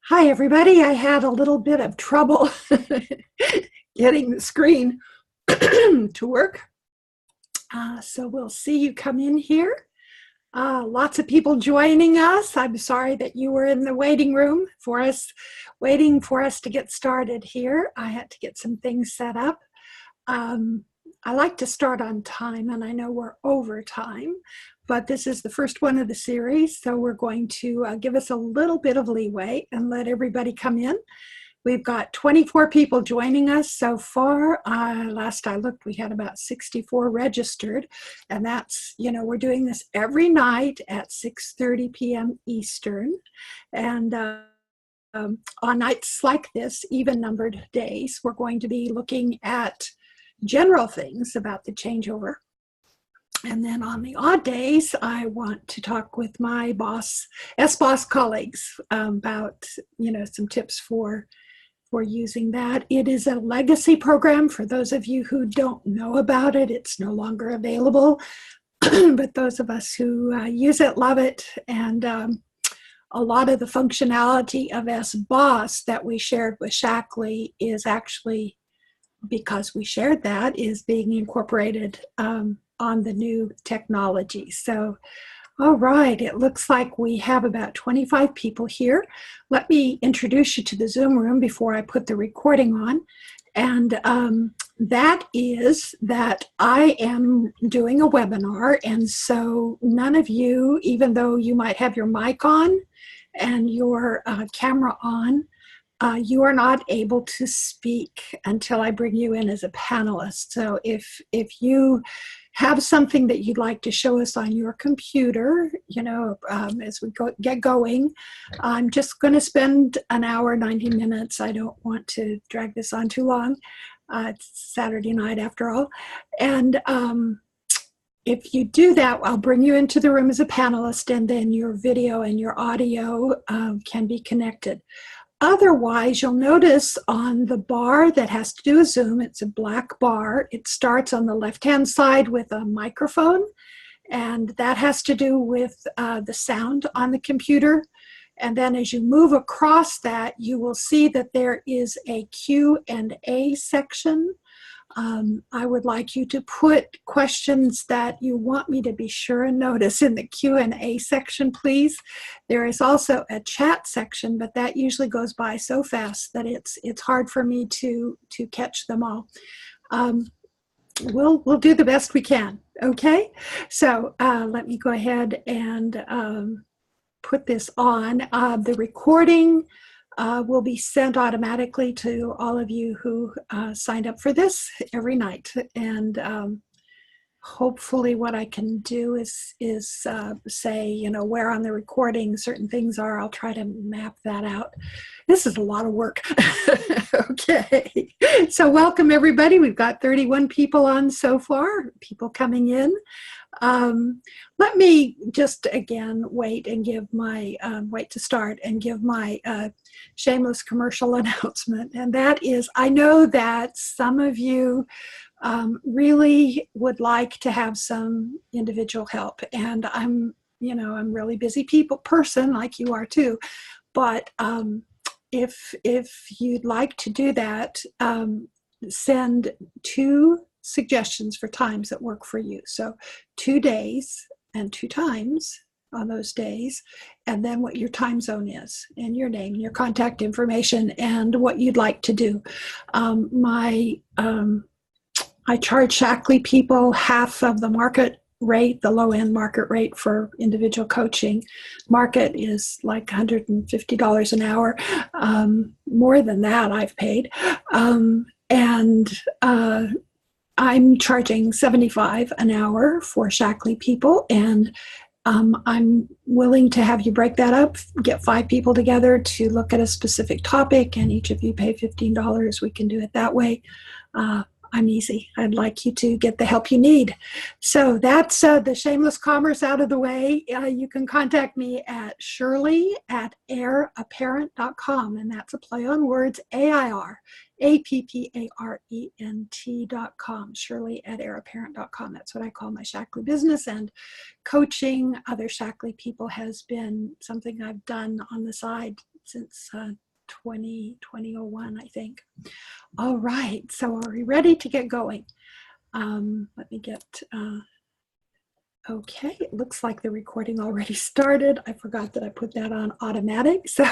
Hi, everybody. I had a little bit of trouble getting the screen to work. So we'll see you come in here. Lots of people joining us. I'm sorry that you were in the waiting room for us, waiting for us to get started here. I had to get some things set up. I like to start on time, and I know we're over time, but this is the first one of the series, so we're going to give us a little bit of leeway and let everybody come in. We've got 24 people joining us so far. Last I looked, we had about 64 registered, and that's, we're doing this every night at 6:30 p.m. Eastern, and on nights like this, even-numbered days, we're going to be looking at general things about the changeover. And then on the odd days, I want to talk with my SBOSS colleagues about, some tips for using that. It is a legacy program. For those of you who don't know about it, it's no longer available. But those of us who use it, love it. And a lot of the functionality of SBOSS that we shared with SHAKLEE is actually, because we shared that, is being incorporated on the new technology. So, all right, it looks like we have about 25 people here. Let me introduce you to the Zoom room before I put the recording on. And that is that I am doing a webinar, and so none of you, even though you might have your mic on and your camera on, you are not able to speak until I bring you in as a panelist. So if you have something that you'd like to show us on your computer, as we get going, I'm just going to spend an hour, 90 minutes. I don't want to drag this on too long. It's Saturday night after all. And if you do that, I'll bring you into the room as a panelist, and then your video and your audio can be connected. Otherwise, you'll notice on the bar that has to do with Zoom, it's a black bar. It starts on the left-hand side with a microphone, and that has to do with the sound on the computer. And then as you move across that, you will see that there is a Q&A section. I would like you to put questions that you want me to be sure and notice in the Q&A section, please. There is also a chat section, but that usually goes by so fast that it's hard for me to catch them all. We'll do the best we can, okay? So let me go ahead and put this on. The recording will be sent automatically to all of you who signed up for this every night. And hopefully what I can do is say, where on the recording certain things are. I'll try to map that out. This is a lot of work. Okay. So welcome, everybody. We've got 31 people on so far, people coming in. Let me just again wait and give my wait to start and give my shameless commercial announcement, and that is, I know that some of you really would like to have some individual help, and I'm really busy person like you are too, but if you'd like to do that, send 2 suggestions for times that work for you. So 2 days and 2 times on those days, and then what your time zone is, and your name, your contact information, and what you'd like to do. I charge SHAKLEE people half of the market rate, the low-end market rate for individual coaching. Market is like $150 an hour. More than that I've paid. I'm charging $75 an hour for SHAKLEE people, and I'm willing to have you break that up, get 5 people together to look at a specific topic, and each of you pay $15. We can do it that way. I'm easy. I'd like you to get the help you need. So that's the shameless commerce out of the way. You can contact me at Shirley@heirapparent.com, and that's a play on words, AIRAPPARENT.com, Shirley@heirapparent.com. That's what I call my SHAKLEE business, and coaching other SHAKLEE people has been something I've done on the side since 2001, I think. All right, so are we ready to get going? Let me get, okay, it looks like the recording already started. I forgot that I put that on automatic, so,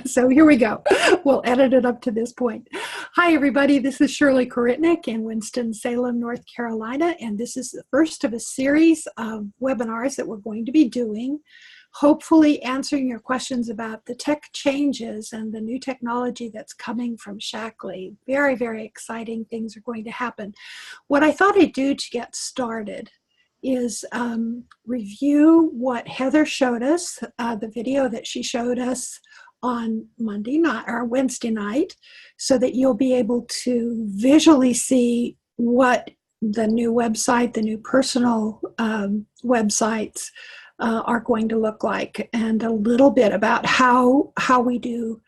so here we go. We'll edit it up to this point. Hi, everybody, this is Shirley Koritnik in Winston-Salem, North Carolina, and this is the first of a series of webinars that we're going to be doing, hopefully answering your questions about the tech changes and the new technology that's coming from SHAKLEE. Very, very exciting things are going to happen. What I thought I'd do to get started is review what Heather showed us, the video that she showed us on Monday night or Wednesday night, so that you'll be able to visually see what the new website, the new personal websites are going to look like, and a little bit about how we do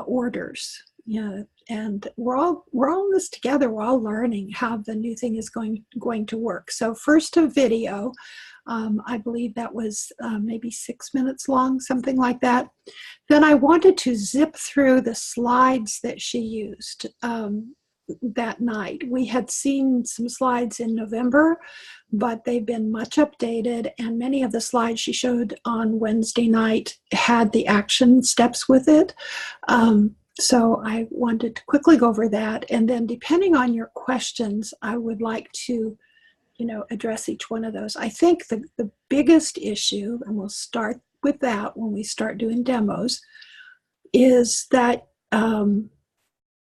orders. Yeah, and we're all in this together. We're all learning how the new thing is going to work. So first a video, I believe that was maybe 6 minutes long, something like that. Then I wanted to zip through the slides that she used that night. We had seen some slides in November, but they've been much updated, and many of the slides she showed on Wednesday night had the action steps with it. So I wanted to quickly go over that, and then depending on your questions, I would like to, address each one of those. I think the biggest issue, and we'll start with that when we start doing demos, is that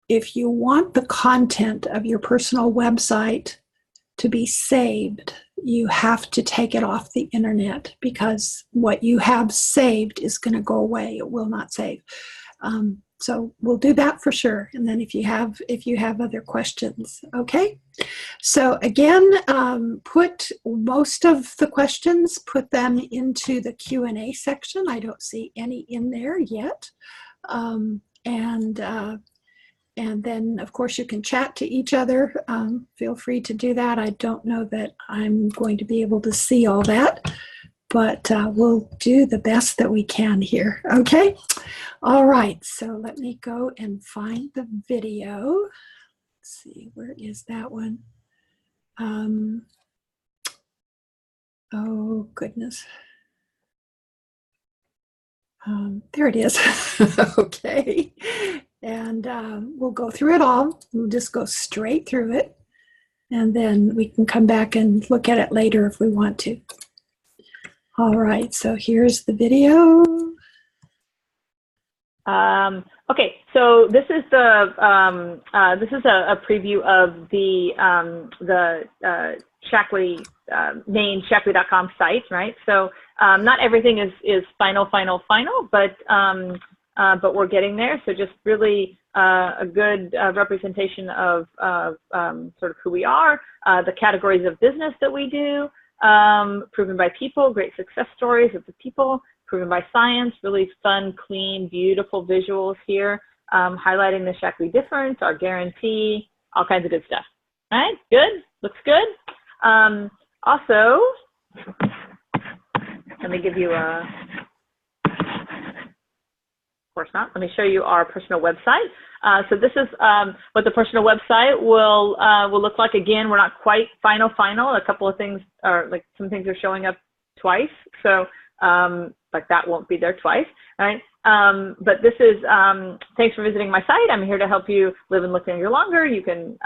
if you want the content of your personal website to be saved, you have to take it off the internet, because what you have saved is going to go away. It will not save. So we'll do that for sure. And then if you have other questions, okay? So again, put most of the questions, put them into the Q&A section. I don't see any in there yet. And then, of course, you can chat to each other. Feel free to do that. I don't know that I'm going to be able to see all that, but we'll do the best that we can here, okay? All right, so let me go and find the video. Let's see, where is that one? Oh, goodness. There it is. Okay. And we'll go through it all. We'll just go straight through it, and then we can come back and look at it later if we want to. All right, so here's the video. Okay, so this is the a preview of the SHAKLEE main SHAKLEE.com site, right? So not everything is final, but we're getting there. So just really a good representation of sort of who we are, the categories of business that we do, proven by people, great success stories of the people, proven by science, really fun, clean, beautiful visuals here, highlighting the SHAKLEE difference, our guarantee, all kinds of good stuff. All right, good, looks good. Also, let me give you a, of course not, let me show you our personal website. So this is what the personal website will look like. Again, we're not quite final. A couple of things are, like, some things are showing up twice. So like that won't be there twice, right? But this is, thanks for visiting my site. I'm here to help you live and look longer. You can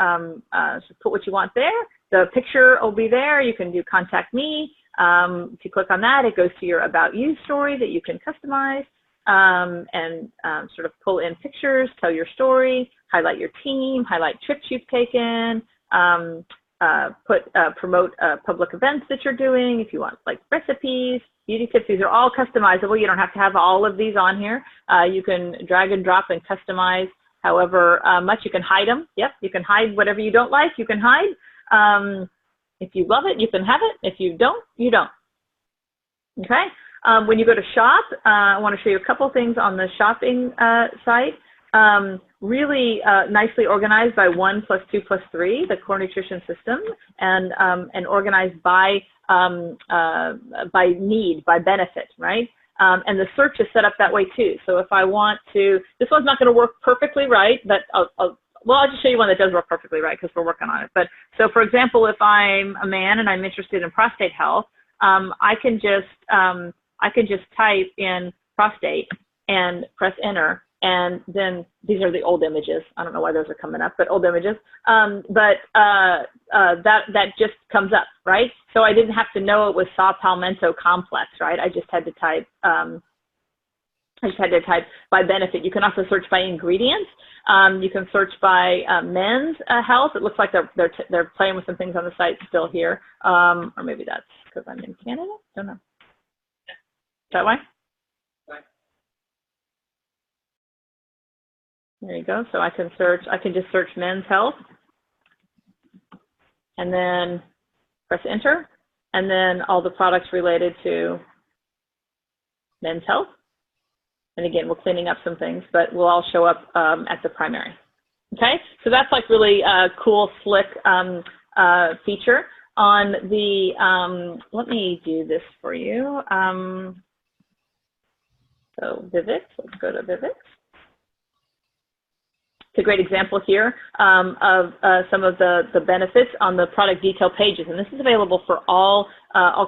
put what you want there. The picture will be there. You can do contact me. If you click on that, it goes to your About You story that you can customize. And sort of pull in pictures, tell your story, highlight your team, highlight trips you've taken, promote public events that you're doing. If you want, like, recipes, beauty tips, these are all customizable. You don't have to have all of these on here. You can drag and drop and customize however much. You can hide them. Yep, you can hide whatever you don't like. You can hide. If you love it, you can have it. If you don't, you don't. Okay. When you go to shop, I want to show you a couple things on the shopping site. Really nicely organized by 1 plus 2 plus 3, the core nutrition system, and organized by need, by benefit, right? And the search is set up that way too. So if I want to, this one's not going to work perfectly right, but I'll just show you one that does work perfectly right because we're working on it. But so for example, if I'm a man and I'm interested in prostate health, I can just type in prostate and press enter, and then these are the old images. I don't know why those are coming up, but old images. That just comes up, right? So I didn't have to know it was saw palmetto complex, right? I just had to type. By benefit. You can also search by ingredients. You can search by men's health. It looks like they're playing with some things on the site still here, or maybe that's because I'm in Canada. Don't know. Is that why? There you go. So I can search. I can just search men's health, and then press enter, and then all the products related to men's health. And again, we're cleaning up some things, but we'll all show up at the primary. Okay, so that's like really cool, slick feature on the. Let me do this for you. So Vivix, let's go to Vivix. It's a great example here of some of the benefits on the product detail pages, and this is available for all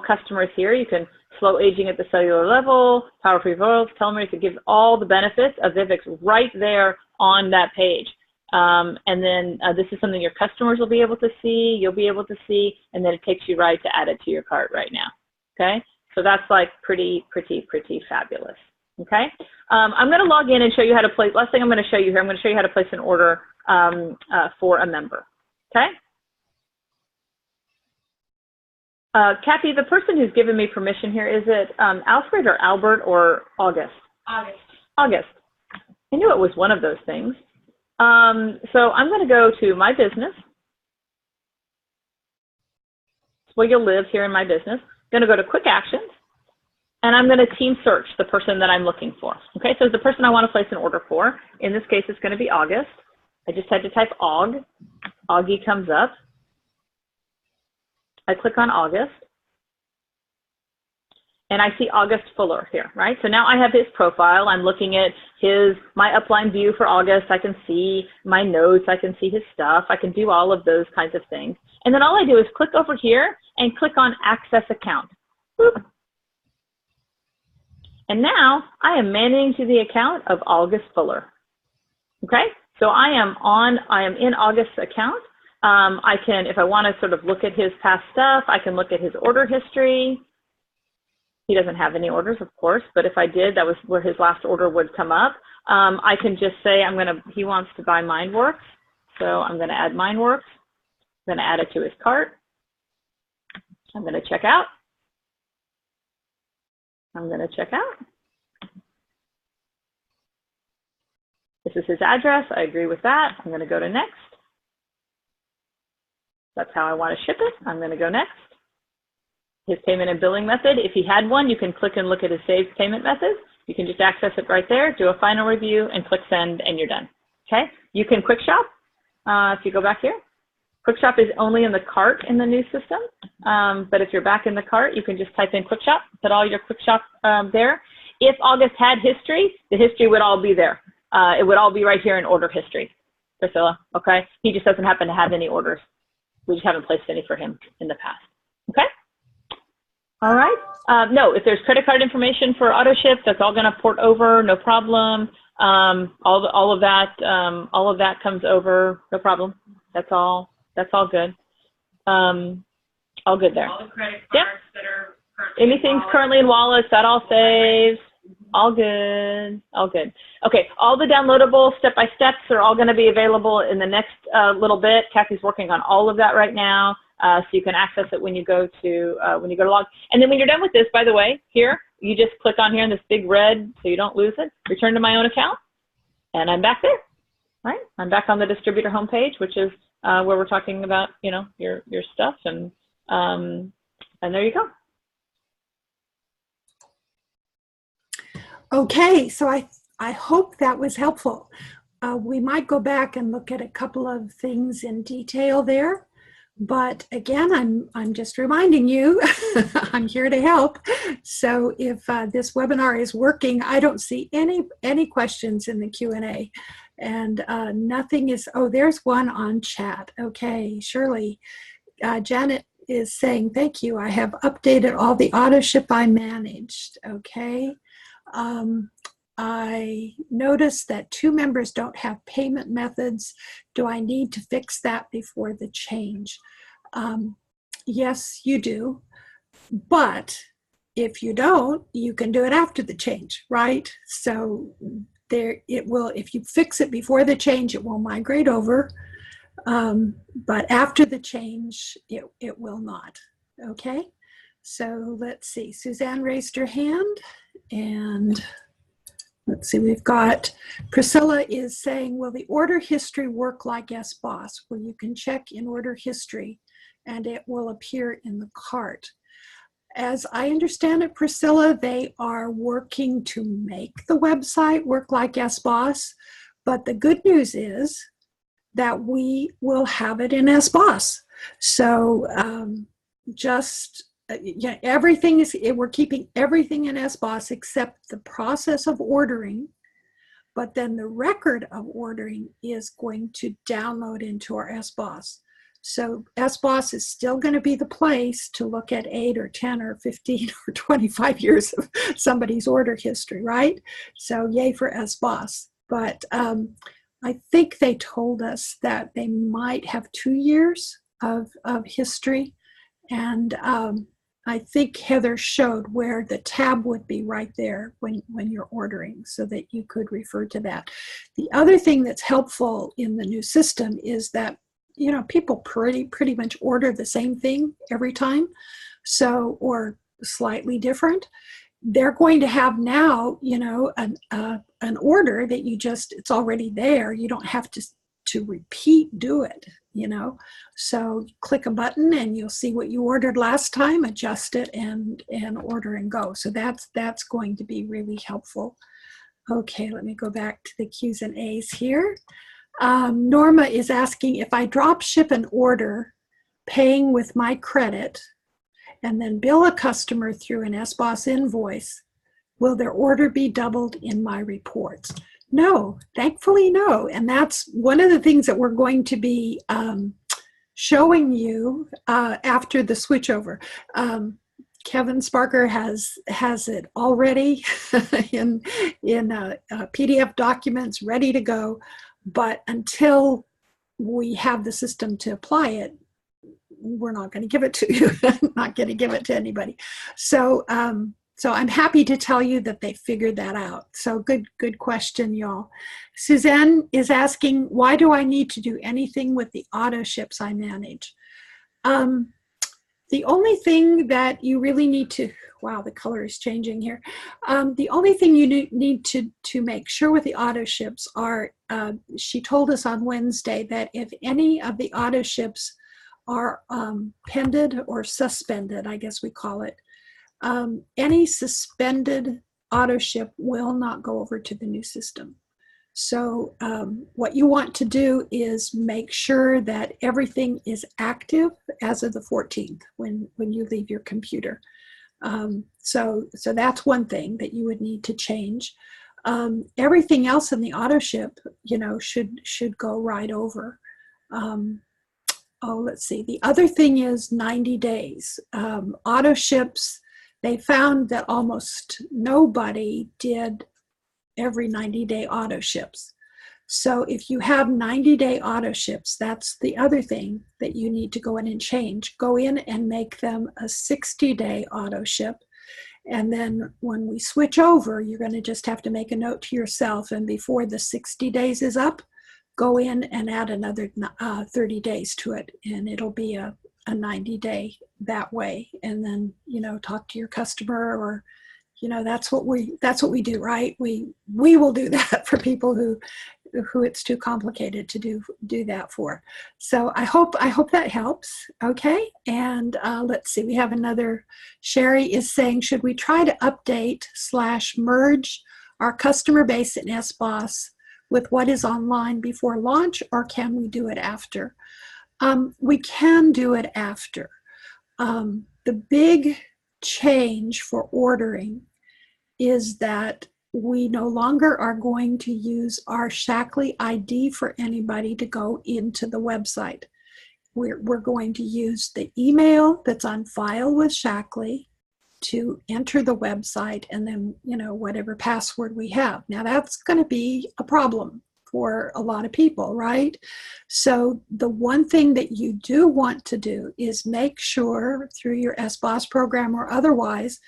customers here. You can slow aging at the cellular level, power-free valves, telomeres. It gives all the benefits of Vivix right there on that page. And then this is something your customers will be able to see, you'll be able to see, and then it takes you right to add it to your cart right now. Okay, so that's like pretty fabulous. Okay, I'm going to log in and show you how to place. Last thing I'm going to show you here, I'm going to show you how to place an order for a member. Okay. Kathy, the person who's given me permission here, is it Alfred or Albert or August? August. August. I knew it was one of those things. So I'm going to go to My Business. It's where you'll live here in My Business. I'm going to go to Quick Actions, and I'm going to team search the person that I'm looking for. Okay, so the person I want to place an order for, in this case, it's going to be August. I just had to type Aug. Augie comes up. I click on August, and I see August Fuller here, right? So now I have his profile. I'm looking at my upline view for August. I can see my notes. I can see his stuff. I can do all of those kinds of things. And then all I do is click over here and click on Access Account. Boop. And now I am managing the account of August Fuller. Okay, so I am in August's account. I can, if I want to sort of look at his past stuff, I can look at his order history. He doesn't have any orders, of course, but if I did, that was where his last order would come up. I can just say he wants to buy MindWorks, so I'm going to add MindWorks. I'm going to add it to his cart. I'm going to check out. I'm going to check out. This is his address. I agree with that. I'm going to go to next. That's how I want to ship it. I'm going to go next. His payment and billing method. If he had one, you can click and look at his saved payment method. You can just access it right there, do a final review, and click send, and you're done. Okay? You can quick shop. If you go back here, quick shop is only in the cart in the new system. But if you're back in the cart, you can just type in quick shop, put all your quick shop there. If August had history, the history would all be there. It would all be right here in order history, Priscilla. Okay? He just doesn't happen to have any orders. We just haven't placed any for him in the past. Okay? All right. No, if there's credit card information for autoship, that's all going to port over, no problem. All of that comes over, no problem. That's all good. All good there. All the credit cards that are currently anything's currently in wallets, that all saves. All good. All good. Okay. All the downloadable step-by-steps are all going to be available in the next little bit. Kathy's working on all of that right now, so you can access it when you go to log. And then when you're done with this, by the way, here you just click on here in this big red, so you don't lose it. Return to my own account, and I'm back there. Right? I'm back on the distributor homepage, which is where we're talking about your stuff, and there you go. Okay, so I hope that was helpful. We might go back and look at a couple of things in detail there. But again, I'm just reminding you, I'm here to help. So if this webinar is working, I don't see any questions in the Q&A, and nothing is. Oh, there's one on chat. Okay, Shirley, Janet is saying thank you. I have updated all the auto ship I managed. Okay. I noticed that 2 members don't have payment methods. Do I need to fix that before the change? Yes, you do. But if you don't, you can do it after the change, right? So there, it will, if you fix it before the change, it will migrate over. But after the change, it will not. Okay. So let's see. Suzanne raised her hand, and let's see, we've got Priscilla is saying, will the order history work like SBOSS, where you can check in order history and it will appear in the cart? As I understand it, Priscilla, they are working to make the website work like SBOSS, but the good news is that we will have it in SBOSS. So yeah, everything is, we're keeping everything in SBOSS except the process of ordering, but then the record of ordering is going to download into our SBOSS. So SBOSS is still going to be the place to look at 8 or 10 or 15 or 25 years of somebody's order history, right? So yay for SBOSS. But I think they told us that they might have 2 years of history. And I think Heather showed where the tab would be right there when you're ordering, so that you could refer to that. The other thing that's helpful in the new system is that, you know, people pretty much order the same thing every time, so, or slightly different. They're going to have now, you know, an order that you just, it's already there. You don't have to repeat do it, you know. So click a button and you'll see what you ordered last time, adjust it, and order and go. So that's going to be really helpful. Okay, let me go back to the Q's and A's here. Norma is asking, if I drop ship an order paying with my credit and then bill a customer through an SBOSS invoice, will their order be doubled in my reports? No, thankfully no. And that's one of the things that we're going to be showing you after the switchover. Kevin Sparker has it already in PDF documents ready to go. But until we have the system to apply it, we're not going to give it to you. Not going to give it to anybody. So so I'm happy to tell you that they figured that out. So good question, y'all. Suzanne is asking, why do I need to do anything with the auto ships I manage? The only thing that you really need to, wow, the color is changing here. The only thing you need to make sure with the auto ships are, she told us on Wednesday that if any of the auto ships are pended or suspended, I guess we call it, any suspended auto ship will not go over to the new system. So what you want to do is make sure that everything is active as of the 14th when you leave your computer. So that's one thing that you would need to change. Everything else in the auto ship, you know, should go right over. Oh, let's see. The other thing is 90 days. Auto ships, they found that almost nobody did every 90-day auto ships. So if you have 90-day auto ships, that's the other thing that you need to go in and change. Go in and make them a 60-day auto ship. And then when we switch over, you're going to just have to make a note to yourself. And before the 60 days is up, go in and add another 30 days to it. And it'll be a 90-day that way. And then, you know, talk to your customer, or, you know, that's what we do, right? We will do that for people who it's too complicated to do that for. So I hope that helps. Okay. And let's see, we have another. Sherry is saying, should we try to update / merge our customer base in SBOSS with what is online before launch, or can we do it after? We can do it after. The big change for ordering is that we no longer are going to use our SHAKLEE ID for anybody to go into the website. We're going to use the email that's on file with SHAKLEE to enter the website, and then, whatever password we have. Now that's going to be a problem for a lot of people, right? So the one thing that you do want to do is make sure through your SBOSS program or otherwise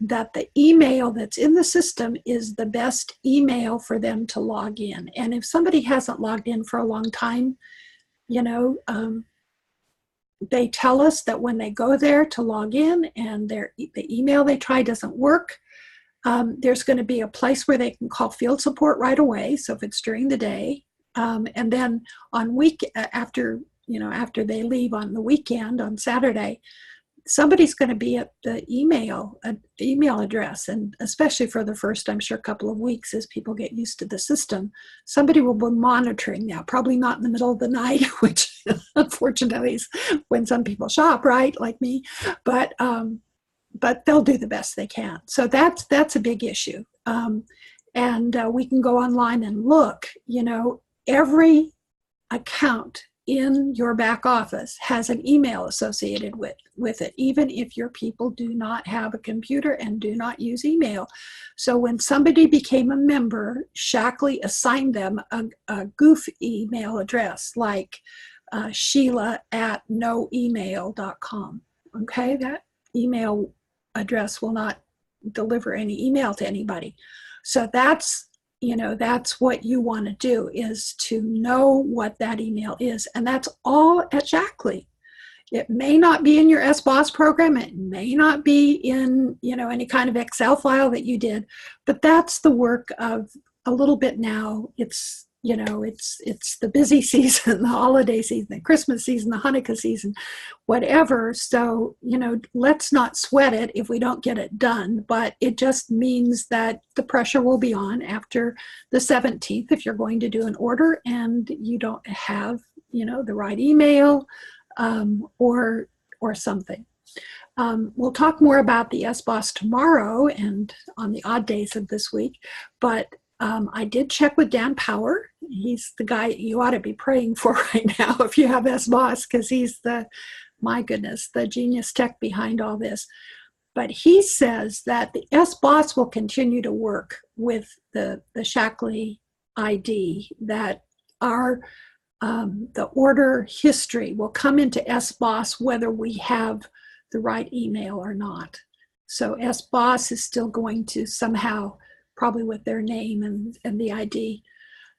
that the email that's in the system is the best email for them to log in. And if somebody hasn't logged in for a long time, they tell us that when they go there to log in and the email they try doesn't work, there's going to be a place where they can call field support right away. So if it's during the day, and then after they leave on the weekend on Saturday, somebody's going to be at the email address, and especially for the first, I'm sure, couple of weeks as people get used to the system, somebody will be monitoring now, probably not in the middle of the night, which unfortunately is when some people shop, right, like me, but they'll do the best they can. So that's a big issue. And we can go online and look, every account in your back office has an email associated with it, even if your people do not have a computer and do not use email. So when somebody became a member, SHAKLEE assigned them a goof email address like Sheila@noemail.com. Okay, that email address will not deliver any email to anybody. So that's what you want to do, is to know what that email is. And that's all at SHAKLEE. It may not be in your SBOSS program. It may not be in, any kind of Excel file that you did, but that's the work of a little bit now. It's the busy season, the holiday season, the Christmas season, the Hanukkah season, whatever. So, let's not sweat it if we don't get it done, but it just means that the pressure will be on after the 17th if you're going to do an order and you don't have, the right email or something. We'll talk more about the SBOSS tomorrow and on the odd days of this week, but I did check with Dan Power. He's the guy you ought to be praying for right now if you have SBOSS, because he's the genius tech behind all this. But he says that the SBOSS will continue to work with the SHAKLEE ID, that the order history will come into SBOSS whether we have the right email or not. So SBOSS is still going to somehow, probably with their name and the ID.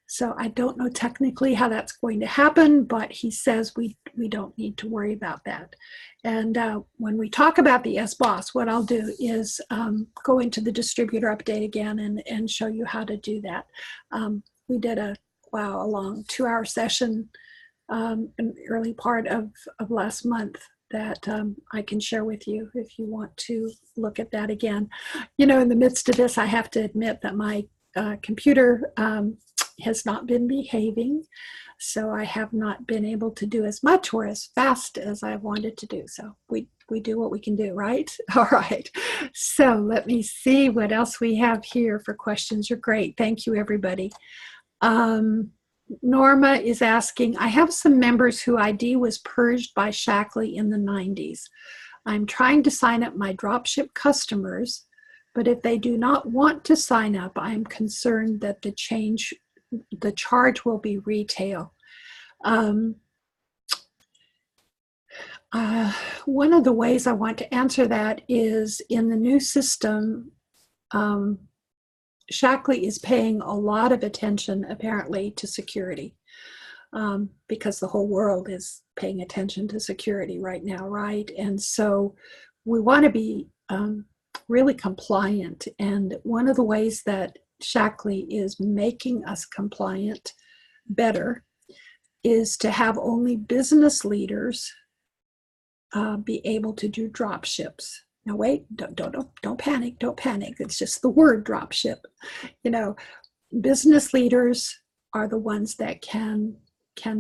So I don't know technically how that's going to happen, but he says we don't need to worry about that. And when we talk about the SBOSS, what I'll do is go into the distributor update again and show you how to do that. We did a long 2-hour session in the early part of last month that I can share with you if you want to look at that again. In the midst of this, I have to admit that my computer has not been behaving, so I have not been able to do as much or as fast as I wanted to do. So we do what we can do, right? All right. So let me see what else we have here for questions. You're great. Thank you, everybody. Norma is asking, I have some members who ID was purged by SHAKLEE in the 90s. I'm trying to sign up my dropship customers, but if they do not want to sign up, I'm concerned that the charge will be retail. One of the ways I want to answer that is in the new system, SHAKLEE is paying a lot of attention, apparently, to security, because the whole world is paying attention to security right now, right? And so we want to be really compliant. And one of the ways that SHAKLEE is making us compliant better is to have only business leaders be able to do drop ships. Now wait, don't panic, don't panic. It's just the word drop ship. Business leaders are the ones that can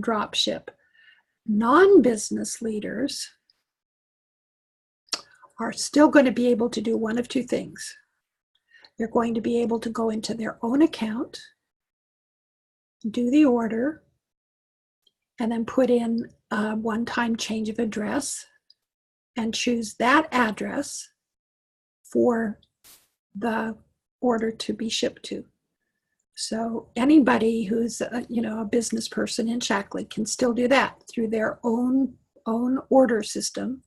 drop ship. non-business leaders are still going to be able to do one of two things. They're going to be able to go into their own account, do the order, and then put in a one-time change of address and choose that address for the order to be shipped to. So anybody who's a business person in SHAKLEE can still do that through their own order system.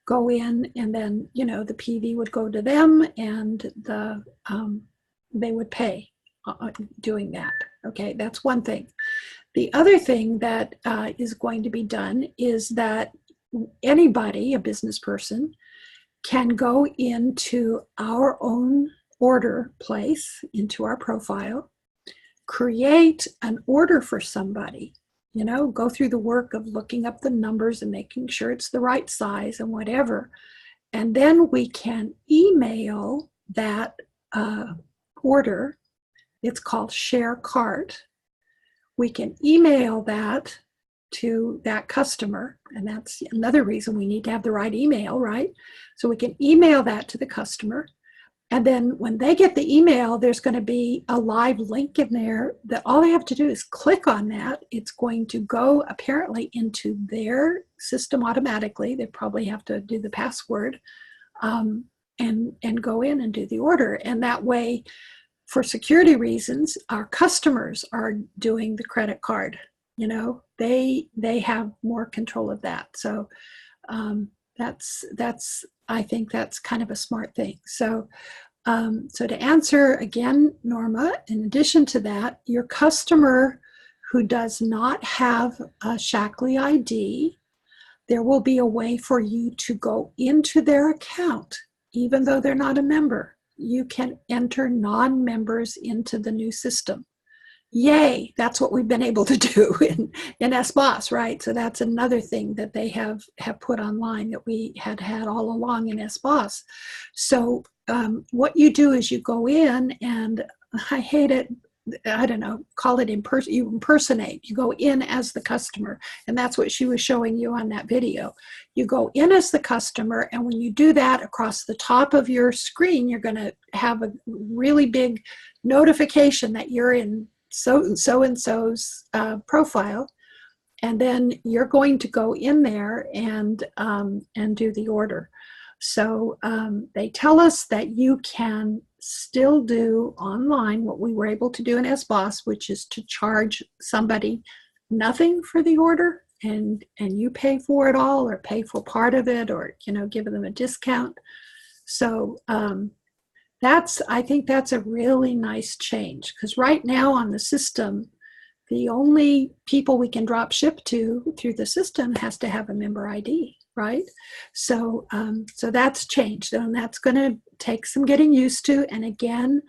Go in, and then the PV would go to them, and they would pay doing that. Okay, that's one thing. The other thing that is going to be done is that anybody, a business person, can go into our own order place, into our profile, create an order for somebody, go through the work of looking up the numbers and making sure it's the right size and whatever. And then we can email that order. It's called Share Cart. We can email that to that customer, and that's another reason we need to have the right email, right? So we can email that to the customer, and then when they get the email, there's going to be a live link in there that all they have to do is click on that. It's going to go apparently into their system automatically. They probably have to do the password and go in and do the order. And that way, for security reasons, our customers are doing the credit card. They have more control of that. So that's I think that's kind of a smart thing. So to answer again, Norma, in addition to that, your customer who does not have a SHAKLEE ID, there will be a way for you to go into their account, even though they're not a member. You can enter non-members into the new system. Yay, that's what we've been able to do in SBOSS, right? So that's another thing that they have put online that we had all along in SBOSS. So what you do is you go in, and I hate it, I don't know, call it you impersonate. You go in as the customer, and that's what she was showing you on that video. You go in as the customer, and when you do that, across the top of your screen, you're going to have a really big notification that you're in so-and-so's profile, and then you're going to go in there and do the order. So they tell us that you can still do online what we were able to do in SBOSS, which is to charge somebody nothing for the order, and you pay for it all, or pay for part of it, or give them a discount. So I think that's a really nice change, because right now on the system, the only people we can drop ship to through the system has to have a member ID, right? So that's changed, and that's going to take some getting used to. And again,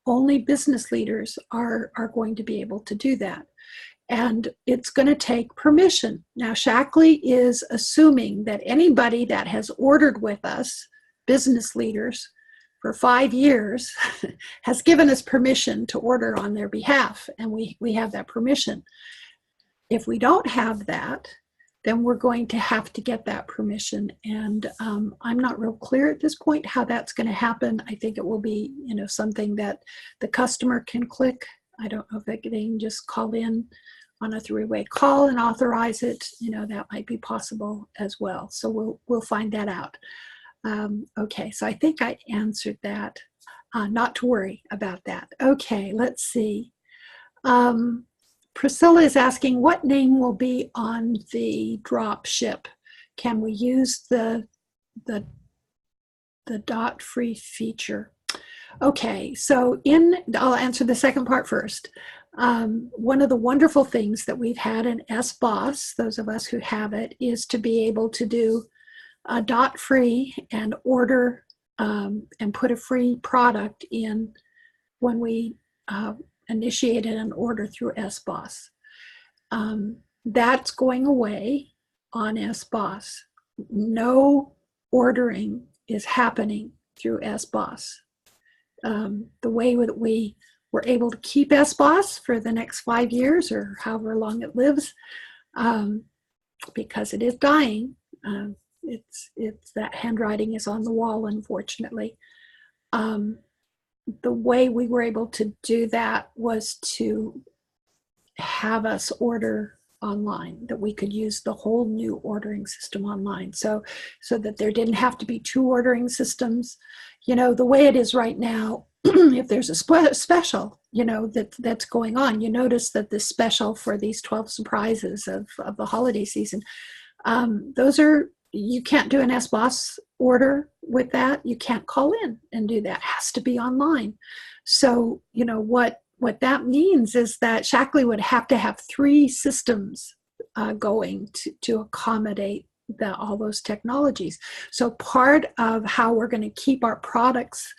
only business leaders are going to be able to do that. And it's going to take permission. Now, SHAKLEE is assuming that anybody that has ordered with us, business leaders, for 5 years, has given us permission to order on their behalf, and we have that permission. If we don't have that, then we're going to have to get that permission. And I'm not real clear at this point how that's going to happen. I think it will be, something that the customer can click. I don't know if they can just call in on a three-way call and authorize it. That might be possible as well. So we'll find that out. Okay, so I think I answered that. Not to worry about that. Okay, let's see. Priscilla is asking, what name will be on the drop ship? Can we use the dot free feature? Okay, so I'll answer the second part first. One of the wonderful things that we've had in SBOSS, those of us who have it, is to be able to do a dot free and order and put a free product in when we initiated an order through SBOSS. That's going away on SBOSS. No ordering is happening through SBOSS. The way that we were able to keep SBOSS for the next 5 years, or however long it lives, because it is dying. It's that handwriting is on the wall, unfortunately. The way we were able to do that was to have us order online, that we could use the whole new ordering system online, so that there didn't have to be two ordering systems. The way it is right now, if there's a special, that's going on, you notice that the special for these 12 surprises of the holiday season, you can't do an SBOSS order with that. You can't call in and do that. It has to be online. So, what that means is that SHAKLEE would have to have 3 systems going to accommodate all those technologies. So part of how we're going to keep our products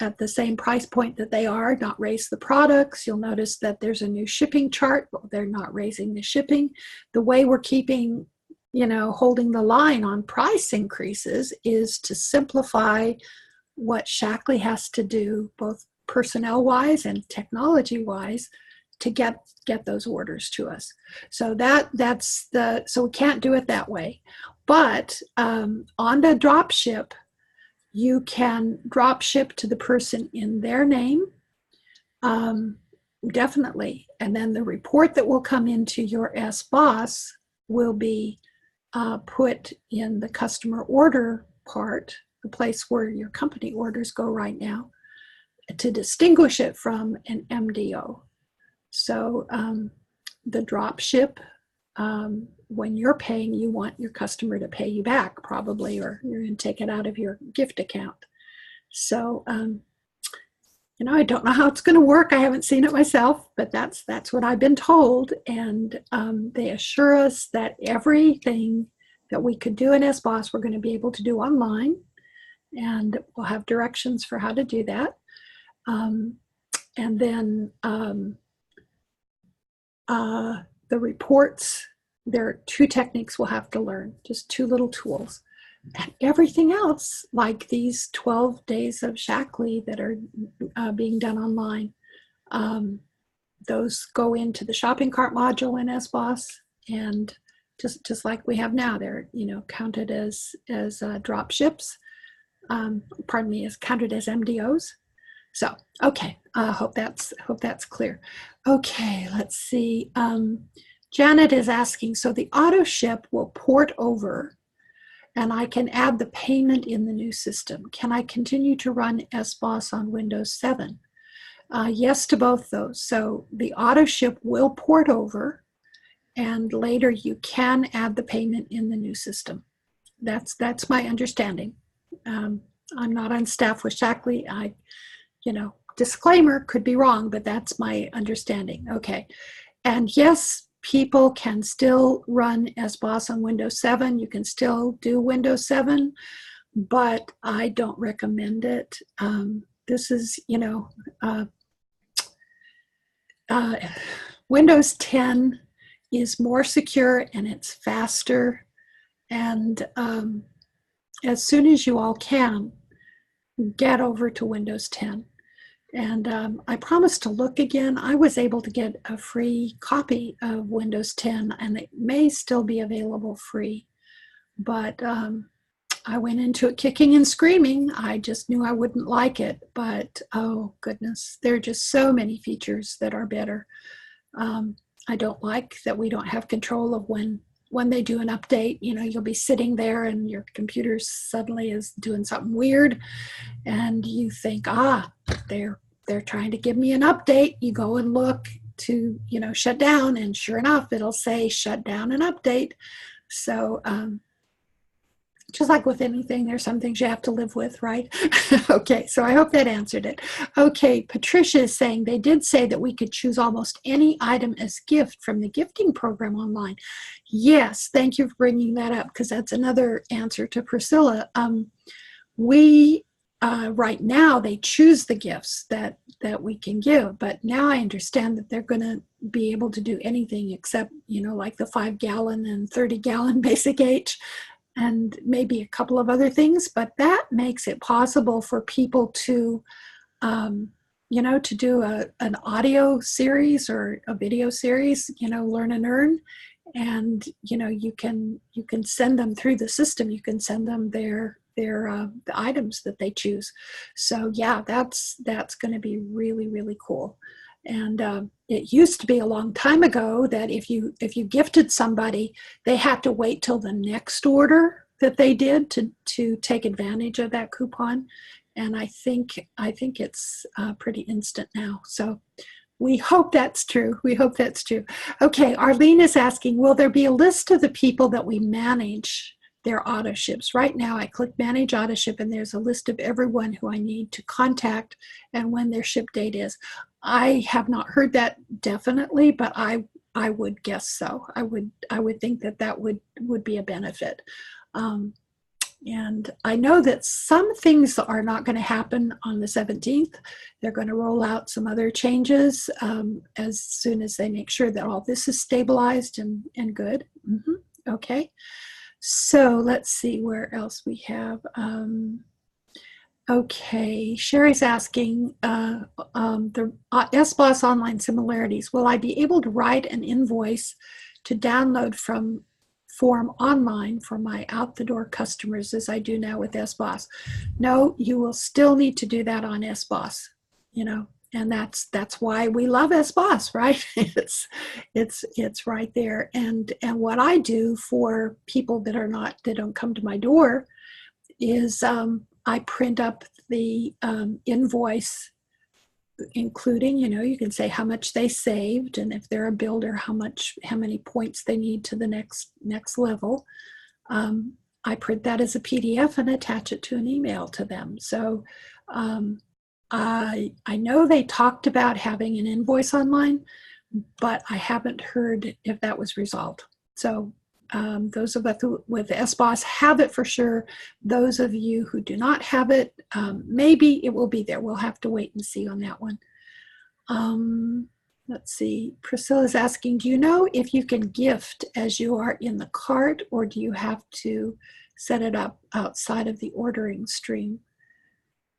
at the same price point that they are, not raise the products. You'll notice that there's a new shipping chart, but they're not raising the shipping. The way we're keeping, holding the line on price increases is to simplify what SHAKLEE has to do, both personnel-wise and technology-wise, to get those orders to us. So so we can't do it that way. But on the drop ship, you can drop ship to the person in their name, definitely. And then the report that will come into your SBOSS will be put in the customer order part, the place where your company orders go right now, to distinguish it from an MDO. So the drop ship, when you're paying, you want your customer to pay you back probably, or you're going to take it out of your gift account. So, I don't know how it's going to work. I haven't seen it myself, but that's what I've been told. And they assure us that everything that we could do in SBOSS, we're going to be able to do online, and we'll have directions for how to do that. And then the reports, there are 2 techniques we'll have to learn, just 2 little tools. And everything else, like these 12 days of SHAKLEE that are being done online, those go into the shopping cart module in SBOSS, and just like we have now, they're counted as drop ships. Is counted as MDOs. So, okay, hope that's clear. Okay, let's see. Janet is asking, so the auto ship will port over, and I can add the payment in the new system. Can I continue to run SBOSS on Windows 7? Yes to both those. So the auto ship will port over, and later you can add the payment in the new system. That's my understanding. I'm not on staff with SHAKLEE. Disclaimer, could be wrong, but that's my understanding. Okay. And yes, people can still run SBOSS on Windows 7. You can still do Windows 7, but I don't recommend it. This is, Windows 10 is more secure and it's faster. And as soon as you all can, get over to Windows 10. And I promised to look again. I was able to get a free copy of Windows 10, and it may still be available free. But I went into it kicking and screaming. I just knew I wouldn't like it. But, oh, goodness, there are just so many features that are better. I don't like that we don't have control of when they do an update. You'll be sitting there and your computer suddenly is doing something weird, and you think, they're trying to give me an update. You go and look to, shut down, and sure enough, it'll say shut down and update. So just like with anything, there's some things you have to live with, right? Okay, so I hope that answered it. Okay, Patricia is saying they did say that we could choose almost any item as gift from the gifting program online. Yes, thank you for bringing that up, because that's another answer to Priscilla. Right now, they choose the gifts that we can give, but now I understand that they're going to be able to do anything except, like the 5-gallon and 30-gallon basic H, and maybe a couple of other things, but that makes it possible for people to, to do an audio series or a video series, Learn and Earn, and you can send them through the system. You can send them the items that they choose. So yeah, that's going to be really, really cool. And it used to be a long time ago that if you gifted somebody, they had to wait till the next order that they did to take advantage of that coupon. And I think it's pretty instant now. So we hope that's true. We hope that's true. Okay, Arlene is asking, will there be a list of the people that we manage their auto ships? Right now, I click Manage Auto Ship, and there's a list of everyone who I need to contact and when their ship date is. I have not heard that definitely, but I would guess so. I would think that would be a benefit. And I know that some things are not going to happen on the 17th. They're going to roll out some other changes as soon as they make sure that all this is stabilized and good. Okay. So let's see where else we have. Okay, Sherry's asking the SBOSS online similarities. Will I be able to write an invoice to download from form online for my out-the-door customers as I do now with SBOSS? No, you will still need to do that on SBOSS, and that's why we love SBOSS, right? It's right there. And what I do for people that don't come to my door is I print up the invoice, including, you can say how much they saved, and if they're a builder, how many points they need to the next level. I print that as a PDF and attach it to an email to them. So I know they talked about having an invoice online, but I haven't heard if that was resolved. So those of us with SBOSS have it for sure. Those of you who do not have it, maybe it will be there. We'll have to wait and see on that one. Let's see. Priscilla's asking, do you know if you can gift as you are in the cart, or do you have to set it up outside of the ordering stream?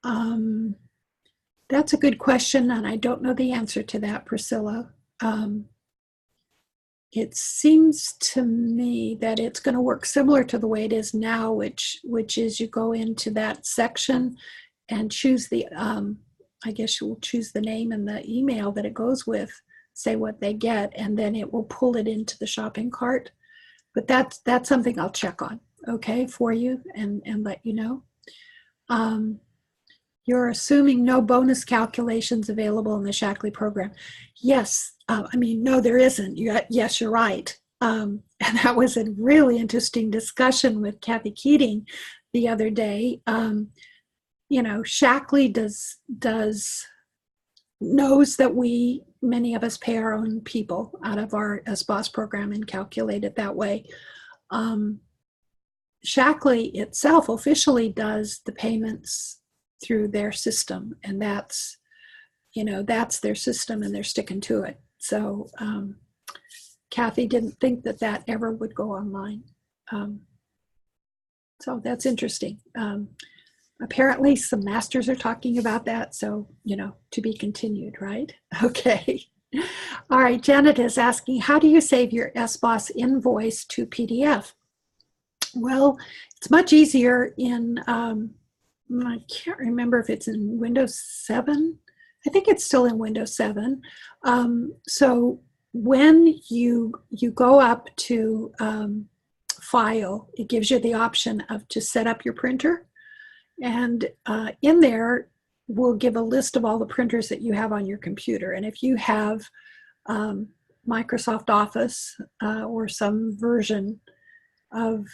That's a good question, and I don't know the answer to that, Priscilla. It seems to me that it's going to work similar to the way it is now, which is you go into that section and choose the, I guess you'll choose the name and the email that it goes with, say what they get, and then it will pull it into the shopping cart. But that's something I'll check on, okay, for you and let you know. You're assuming no bonus calculations available in the SHAKLEE program. Yes, no, there isn't. Yes, you're right. And that was a really interesting discussion with Kathy Keating the other day. SHAKLEE knows that many of us pay our own people out of our SBOSS program and calculate it that way. SHAKLEE itself officially does the payments through their system, and that's their system, and they're sticking to it. So Kathy didn't think that ever would go online. So that's interesting. Apparently some masters are talking about that, so to be continued, right? Okay. All right, Janet is asking, how do you save your SBOSS invoice to PDF? Well, it's much easier in I can't remember if it's in Windows 7. I think it's still in Windows 7. So when you go up to File, it gives you the option to set up your printer. And in there, we'll give a list of all the printers that you have on your computer. And if you have Microsoft Office or some version of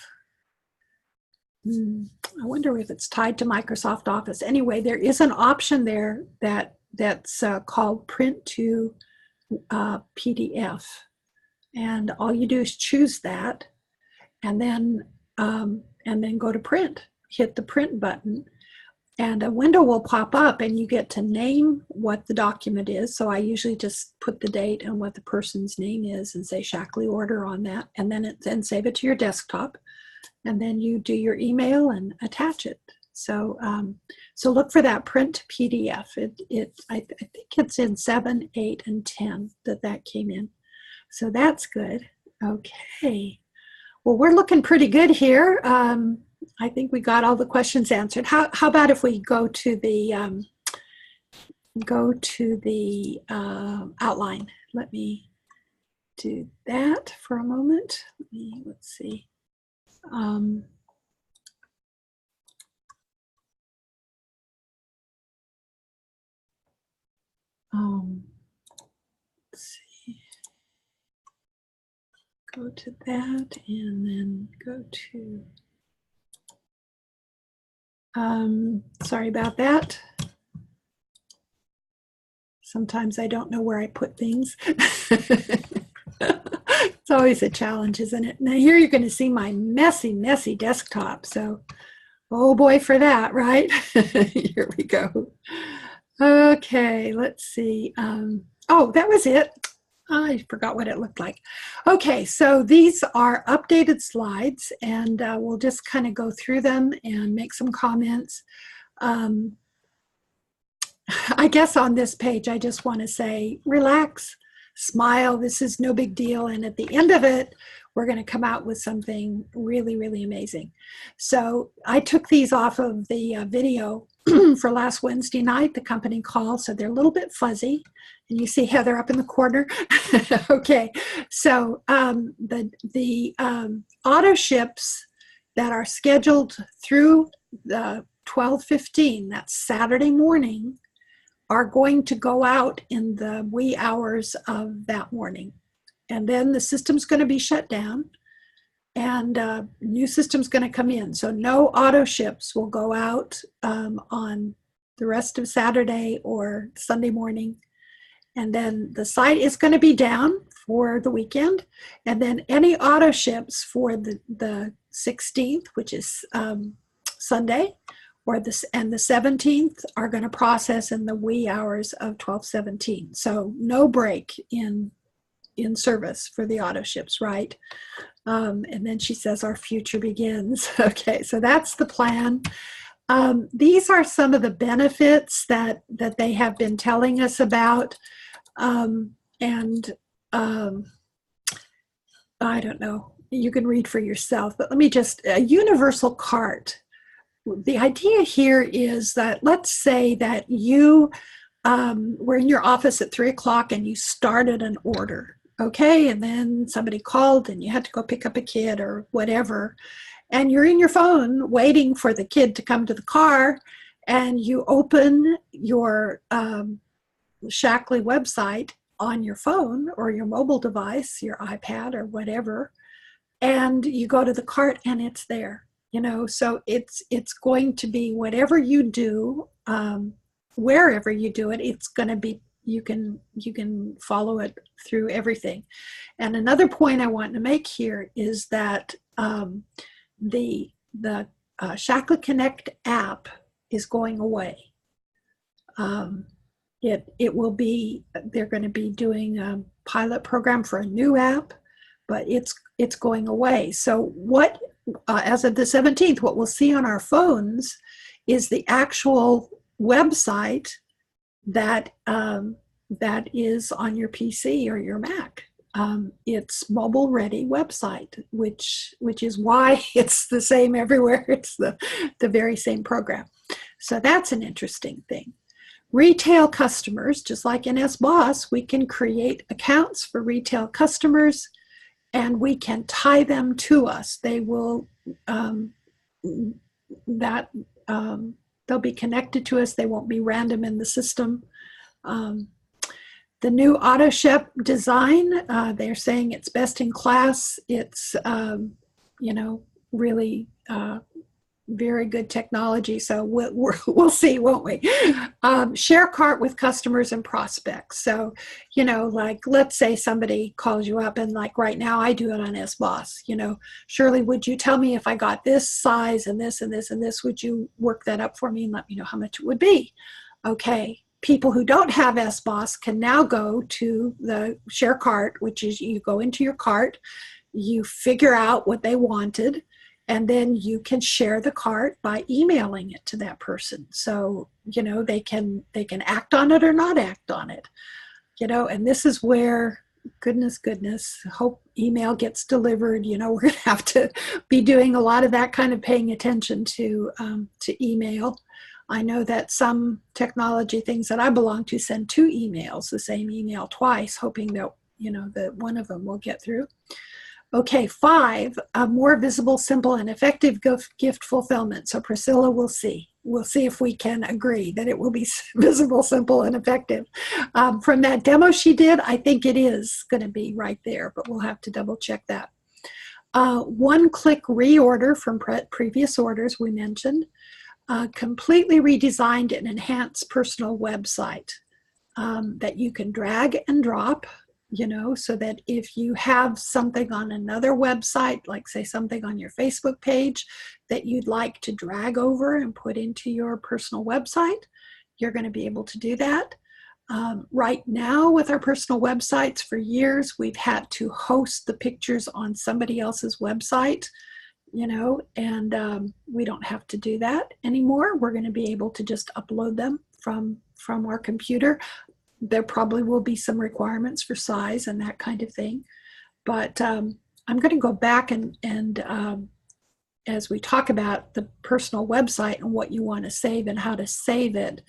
I wonder if it's tied to Microsoft Office. Anyway, there is an option there that's called Print to PDF, and all you do is choose that, and then go to Print. Hit the Print button, and a window will pop up, and you get to name what the document is. So I usually just put the date and what the person's name is, and say SHAKLEE order on that, and then save it to your desktop. And then you do your email and attach it. So so look for that print to PDF. I think it's in 7, 8, and 10 that came in. So that's good. Okay. Well, we're looking pretty good here. I think we got all the questions answered. How about if we go to the outline? Let me do that for a moment. Let's see. Let's see. Go to that and then go to. Sorry about that. Sometimes I don't know where I put things. It's always a challenge, isn't it? Now here you're going to see my messy, messy desktop. So, oh boy for that, right? Here we go. Okay, let's see. Oh, that was it. I forgot what it looked like. Okay, so these are updated slides, and we'll just kind of go through them and make some comments. I guess on this page, I just want to say, relax, smile. This is no big deal. And at the end of it, we're going to come out with something really, really amazing. So I took these off of the video for last Wednesday night, the company call. So they're a little bit fuzzy. And you see Heather up in the corner. Okay, so the auto ships that are scheduled through the 12:15, that's Saturday morning, are going to go out in the wee hours of that morning. And then the system's going to be shut down and new system's going to come in. So no auto ships will go out on the rest of Saturday or Sunday morning. And then the site is going to be down for the weekend. And then any auto ships for the 16th, which is Sunday, and the 17th are going to process in the wee hours of 12:17. So no break in service for the auto ships, right? And then she says our future begins. Okay, so that's the plan. These are some of the benefits that they have been telling us about. I don't know, you can read for yourself, but let me just, a universal cart. The idea here is that, let's say that you were in your office at 3 o'clock and you started an order, okay? And then somebody called and you had to go pick up a kid or whatever. And you're in your phone waiting for the kid to come to the car, and you open your SHAKLEE website on your phone or your mobile device, your iPad or whatever, and you go to the cart and it's there. You know, so it's going to be whatever you do, wherever you do it, it's going to be, you can follow it through everything. And another point I want to make here is that the SHAKLEE Connect app is going away. It will be, they're going to be doing a pilot program for a new app, but it's going away. So what, as of the 17th, what we'll see on our phones is the actual website that is on your PC or your Mac. It's mobile ready website, which is why it's the same everywhere. It's the very same program. So that's an interesting thing. Retail customers, just like in SBOSS, we can create accounts for retail customers and we can tie them to us. They will, they'll be connected to us. They won't be random in the system. The new auto ship design, they're saying it's best in class. It's, really very good technology. So we'll see, won't we? Share cart with customers and prospects. So, like, let's say somebody calls you up, and like right now I do it on SBOSS. Shirley, would you tell me if I got this size and this and this and this, would you work that up for me and let me know how much it would be? Okay. People who don't have SBOSS can now go to the share cart, which is you go into your cart, you figure out what they wanted, and then you can share the cart by emailing it to that person. So, they can act on it or not act on it, and this is where goodness, goodness. Hope email gets delivered. You know, we're going to have to be doing a lot of that kind of paying attention to email. I know that some technology things that I belong to send 2 emails, the same email twice, hoping that, you know, that one of them will get through. Okay, 5, more visible, simple, and effective gift fulfillment. So Priscilla, we'll see. We'll see if we can agree that it will be visible, simple, and effective. From that demo she did, I think it is going to be right there, but we'll have to double check that. One-click reorder from previous orders we mentioned. Completely redesigned and enhanced personal website that you can drag and drop, you know, so that if you have something on another website, like say something on your Facebook page that you'd like to drag over and put into your personal website, you're going to be able to do that. Right now with our personal websites, for years, we've had to host the pictures on somebody else's website, you know, and we don't have to do that anymore. We're going to be able to just upload them from our computer. There probably will be some requirements for size and that kind of thing. But I'm going to go back and as we talk about the personal website and what you want to save and how to save it,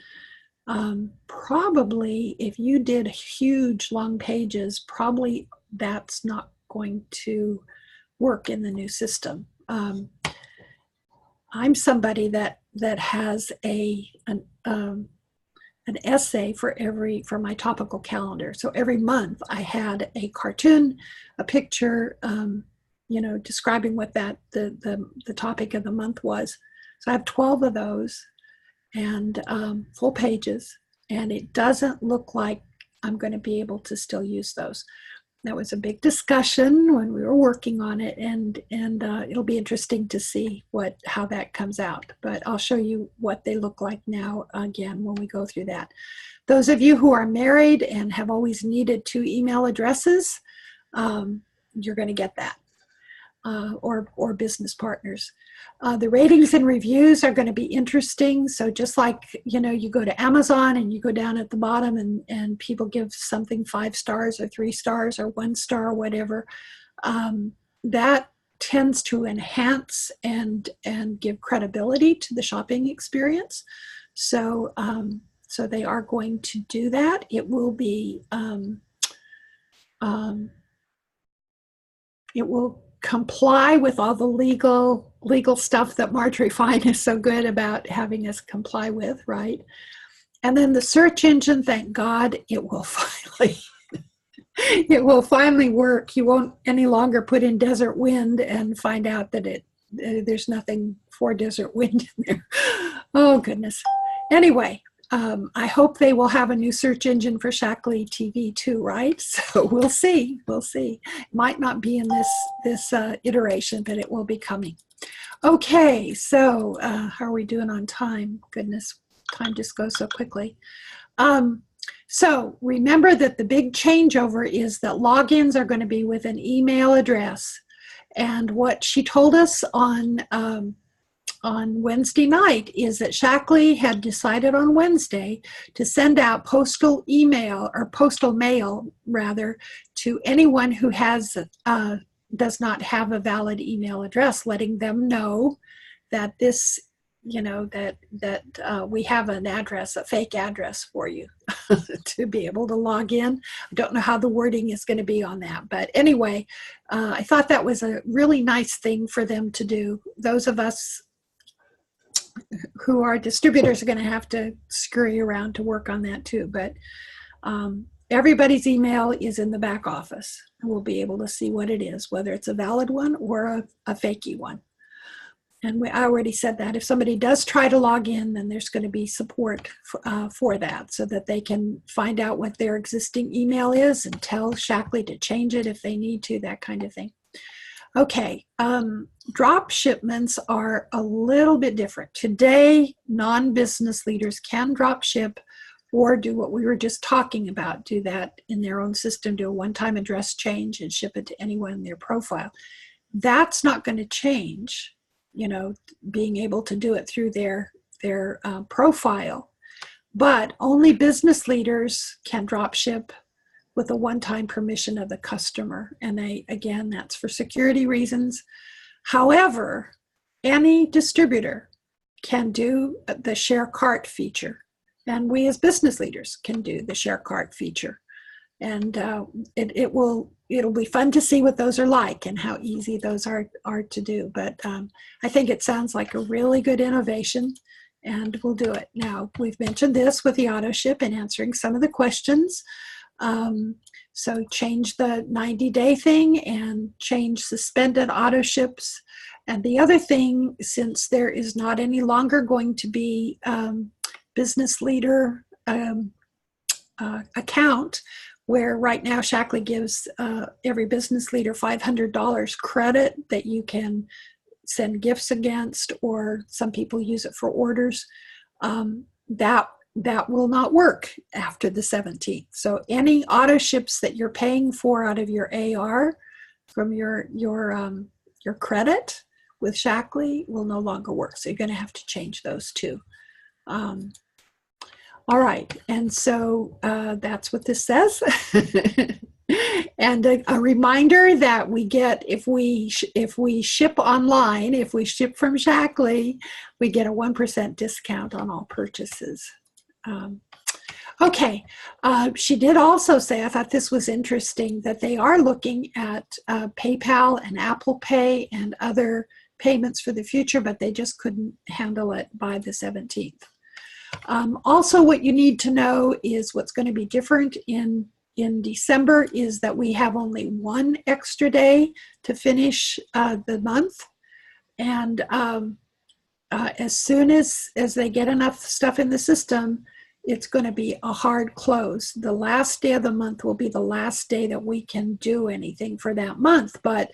probably if you did huge long pages, probably that's not going to work in the new system. I'm somebody that has an essay for my topical calendar. So every month I had a cartoon, a picture, you know, describing what the topic of the month was. So I have 12 of those and full pages, and it doesn't look like I'm going to be able to still use those. That was a big discussion when we were working on it, and it'll be interesting to see how that comes out. But I'll show you what they look like now again when we go through that. Those of you who are married and have always needed 2 email addresses, you're going to get that, or business partners. The ratings and reviews are going to be interesting. So just like, you know, you go to Amazon and you go down at the bottom and people give something 5 stars or 3 stars or 1 star or whatever, that tends to enhance and give credibility to the shopping experience. So so they are going to do that. It will be it will comply with all the legal stuff that Marjorie Fine is so good about having us comply with, right? And then the search engine, thank God, it will finally work. You won't any longer put in desert wind and find out that there's nothing for desert wind in there. Oh goodness. Anyway, I hope they will have a new search engine for SHAKLEE TV too, right? So we'll see. We'll see. It might not be in this iteration, but it will be coming. Okay, so how are we doing on time? Goodness, time just goes so quickly. So remember that the big changeover is that logins are going to be with an email address. And what she told us on Wednesday night is that SHAKLEE had decided on Wednesday to send out postal email, or postal mail rather, to anyone who does not have a valid email address, letting them know that this, you know, that we have an address, a fake address for you to be able to log in. I don't know how the wording is going to be on that, but anyway, I thought that was a really nice thing for them to do. Those of us who are distributors are going to have to scurry around to work on that too, but everybody's email is in the back office, and we'll be able to see what it is, whether it's a valid one or a fakey one. And I already said that if somebody does try to log in, then there's going to be support for that, so that they can find out what their existing email is and tell SHAKLEE to change it if they need to, that kind of thing. Okay, drop shipments are a little bit different. Today, non-business leaders can drop ship or do what we were just talking about, do that in their own system, do a one-time address change and ship it to anyone in their profile. That's not going to change, you know, being able to do it through their profile. But only business leaders can drop ship with a one-time permission of the customer. And again, that's for security reasons. However, any distributor can do the share cart feature. And we as business leaders can do the share cart feature. And it'll be fun to see what those are like and how easy those are to do. But I think it sounds like a really good innovation, and we'll do it. Now, we've mentioned this with the autoship and answering some of the questions. So change the 90-day thing and change suspended autoships. And the other thing, since there is not any longer going to be business leader account, where right now SHAKLEE gives every business leader $500 credit that you can send gifts against, or some people use it for orders, that will not work after the 17th. So any auto ships that you're paying for out of your AR from your credit with SHAKLEE will no longer work. So you're going to have to change those too. All right, and so that's what this says. And a reminder that we get, if we ship online, if we ship from SHAKLEE, we get a 1% discount on all purchases. Okay, she did also say, I thought this was interesting, that they are looking at PayPal and ApplePay and other payments for the future, but they just couldn't handle it by the 17th. Also, what you need to know is what's going to be different in December is that we have only one extra day to finish the month. And as soon as they get enough stuff in the system, it's going to be a hard close. The last day of the month will be the last day that we can do anything for that month, but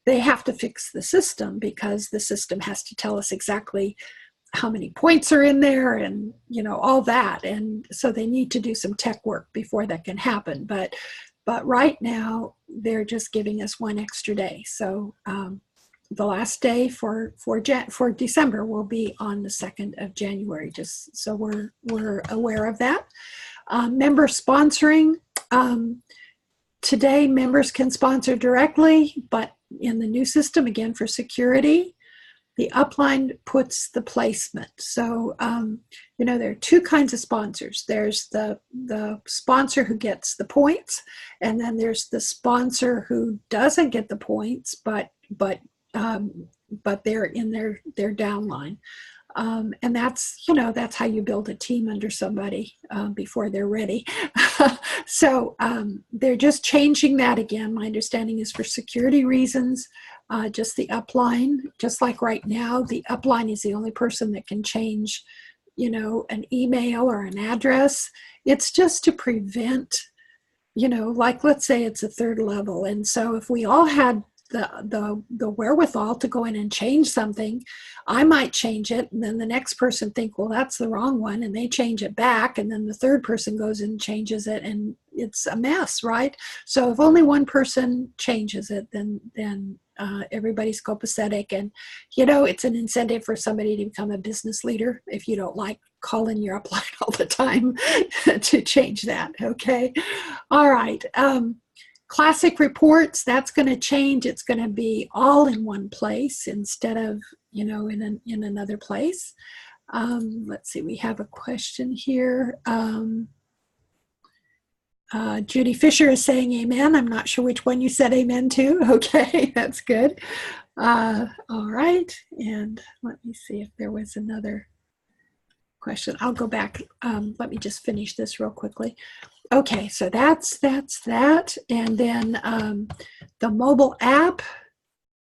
they have to fix the system because the system has to tell us exactly how many points are in there and, you know, all that. And so they need to do some tech work before that can happen. But right now they're just giving us one extra day. So the last day for December will be on the 2nd of January, just so we're aware of that. Member sponsoring. Today, members can sponsor directly, but in the new system, again, for security, the upline puts the placement. So, you know, there are two kinds of sponsors. There's the sponsor who gets the points, and then there's the sponsor who doesn't get the points, but they're in their downline. And that's, you know, that's how you build a team under somebody before they're ready. So they're just changing that again. My understanding is for security reasons, just the upline, just like right now, the upline is the only person that can change, you know, an email or an address. It's just to prevent, you know, like let's say it's a third level. And so if we all had the wherewithal to go in and change something, I might change it, and then the next person think, well, that's the wrong one, and they change it back, and then the third person goes and changes it, and it's a mess, right? So if only one person changes it, then everybody's copacetic, and you know, it's an incentive for somebody to become a business leader if you don't like calling your upline all the time to change that. Okay, all right. Classic reports, that's going to change. It's going to be all in one place instead of, you know, in another place. Let's see, we have a question here. Judy Fisher is saying amen. I'm not sure which one you said amen to. Okay, that's good. All right, and let me see if there was another question. I'll go back. Let me just finish this real quickly. Okay, so that's that. And then the mobile app,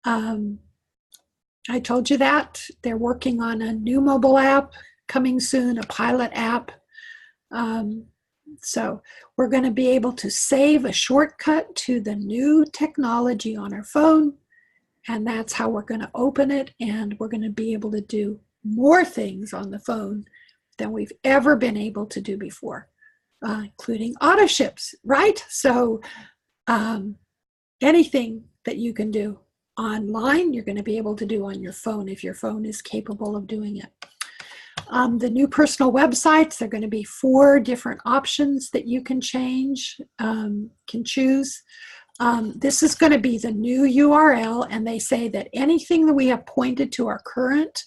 I told you that. They're working on a new mobile app coming soon, a pilot app. So we're going to be able to save a shortcut to the new technology on our phone, and that's how we're going to open it, and we're going to be able to do more things on the phone than we've ever been able to do before. Including auto ships, right? So anything that you can do online, you're going to be able to do on your phone if your phone is capable of doing it. The new personal websites, there are going to be 4 different options that you can change, can choose. This is going to be the new URL, and they say that anything that we have pointed to our current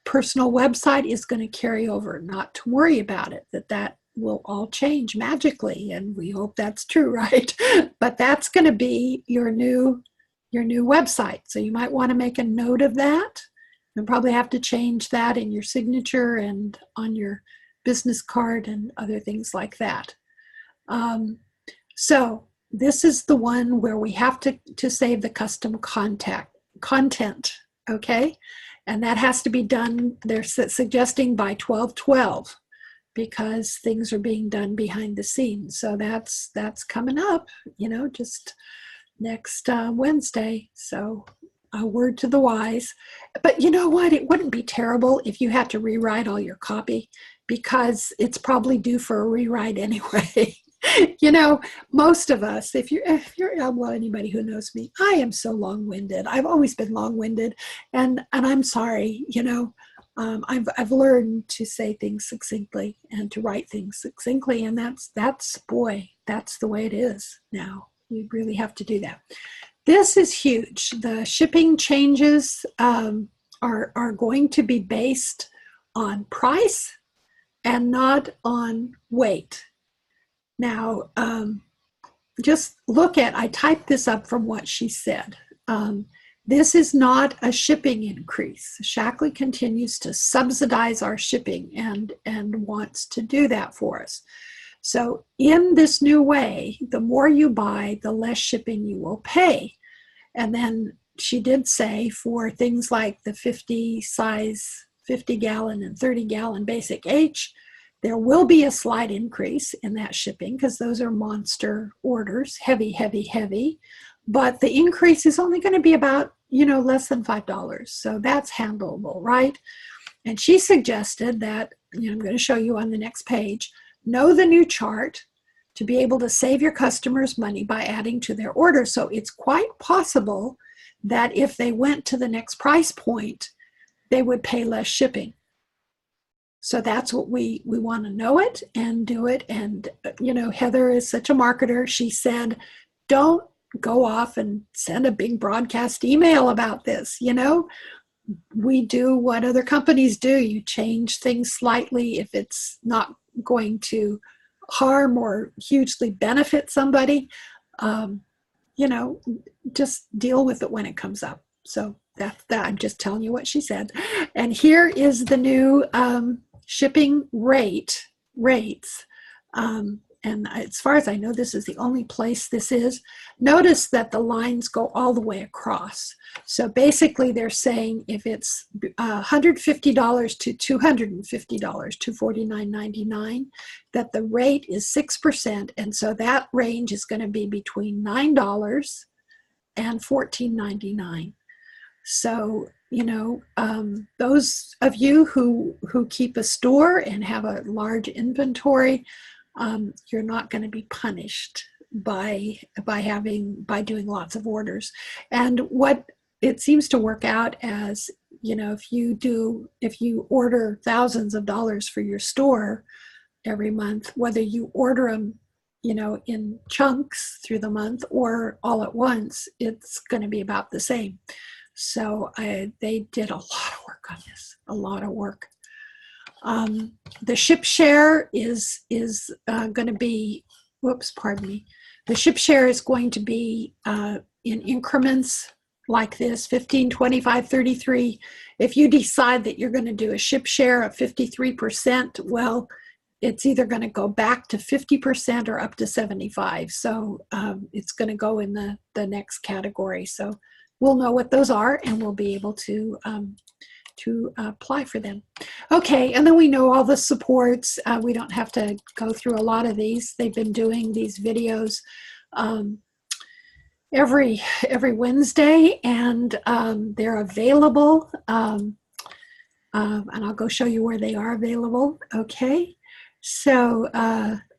personal website is going to carry over. Not to worry about it, that will all change magically, and we hope that's true, right? But that's going to be your new website. So you might want to make a note of that. You'll probably have to change that in your signature and on your business card and other things like that. So this is the one where we have to save the custom content, okay? And that has to be done, they're suggesting by 12/12, because things are being done behind the scenes. So that's coming up, just next Wednesday. So a word to the wise. But you know what? It wouldn't be terrible if you had to rewrite all your copy, because it's probably due for a rewrite anyway. Most of us, if you're well, anybody who knows me, I am so long-winded. I've always been long-winded, and I'm sorry. I've learned to say things succinctly and to write things succinctly, and that's the way it is now. We really have to do that. This is huge. The shipping changes are going to be based on price and not on weight. Now, just look at, I typed this up from what she said. This is not a shipping increase. SHAKLEE continues to subsidize our shipping and wants to do that for us. So in this new way, the more you buy, the less shipping you will pay. And then she did say for things like the 50 gallon and 30 gallon basic H, there will be a slight increase in that shipping, because those are monster orders, heavy, heavy, heavy. But the increase is only going to be about, less than $5. So that's handleable, right? And she suggested that, I'm going to show you on the next page, know the new chart to be able to save your customers money by adding to their order. So it's quite possible that if they went to the next price point, they would pay less shipping. So that's what we want to know it and do it. And, Heather is such a marketer. She said, don't go off and send a big broadcast email about this. We do what other companies do. You change things slightly if it's not going to harm or hugely benefit somebody. Just deal with it when it comes up. So that I'm just telling you what she said. And here is the new shipping rates. And as far as I know, this is the only place this is. Notice that the lines go all the way across. So basically they're saying if it's $150 to $250, $249.99, that the rate is 6%. And so that range is going to be between $9 and $14.99. So, those of you who keep a store and have a large inventory, you're not going to be punished by doing lots of orders. And what it seems to work out as, if you order thousands of dollars for your store every month, whether you order them, in chunks through the month or all at once, it's going to be about the same. So they did a lot of work on this, a lot of work. The ship share is going to be, the ship share is going to be in increments like this, 15, 25, 33. If you decide that you're going to do a ship share of 53%, well, it's either going to go back to 50% or up to 75. So it's going to go in the next category. So we'll know what those are, and we'll be able to apply for them. Okay, and then we know all the supports. We don't have to go through a lot of these. They've been doing these videos every Wednesday, and they're available. And I'll go show you where they are available. Okay, so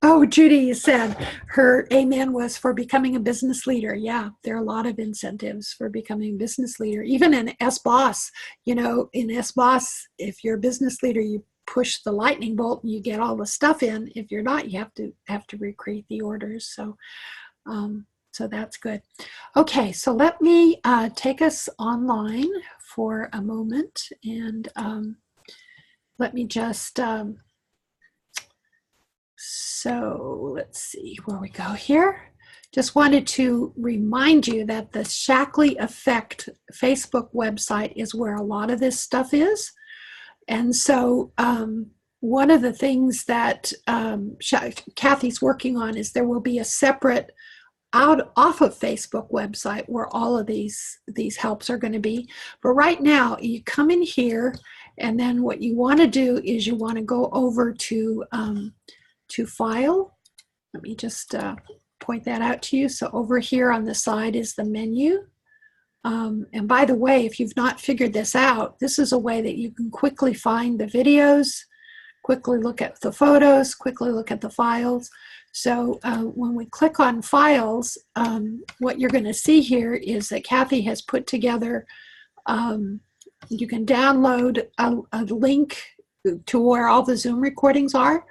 Oh, Judy said her amen was for becoming a business leader. Yeah, there are a lot of incentives for becoming a business leader. Even in SBOSS, you know, in SBOSS, if you're a business leader, you push the lightning bolt and you get all the stuff in. If you're not, you have to recreate the orders. So, so that's good. Okay, so let me take us online for a moment, and let me just. So let's see where we go here. Just wanted to remind you that the SHAKLEE EFFECT Facebook website is where a lot of this stuff is. And so one of the things that Kathy's working on is there will be a separate off of Facebook website where all of these helps are going to be. But right now you come in here, and then what you want to do is you want to go over to File. Let me just point that out to you. So over here on the side is the menu. And by the way, if you've not figured this out, this is a way that you can quickly find the videos, quickly look at the photos, quickly look at the files. So when we click on Files, what you're going to see here is that Kathy has put together, you can download a link to where all the Zoom recordings are.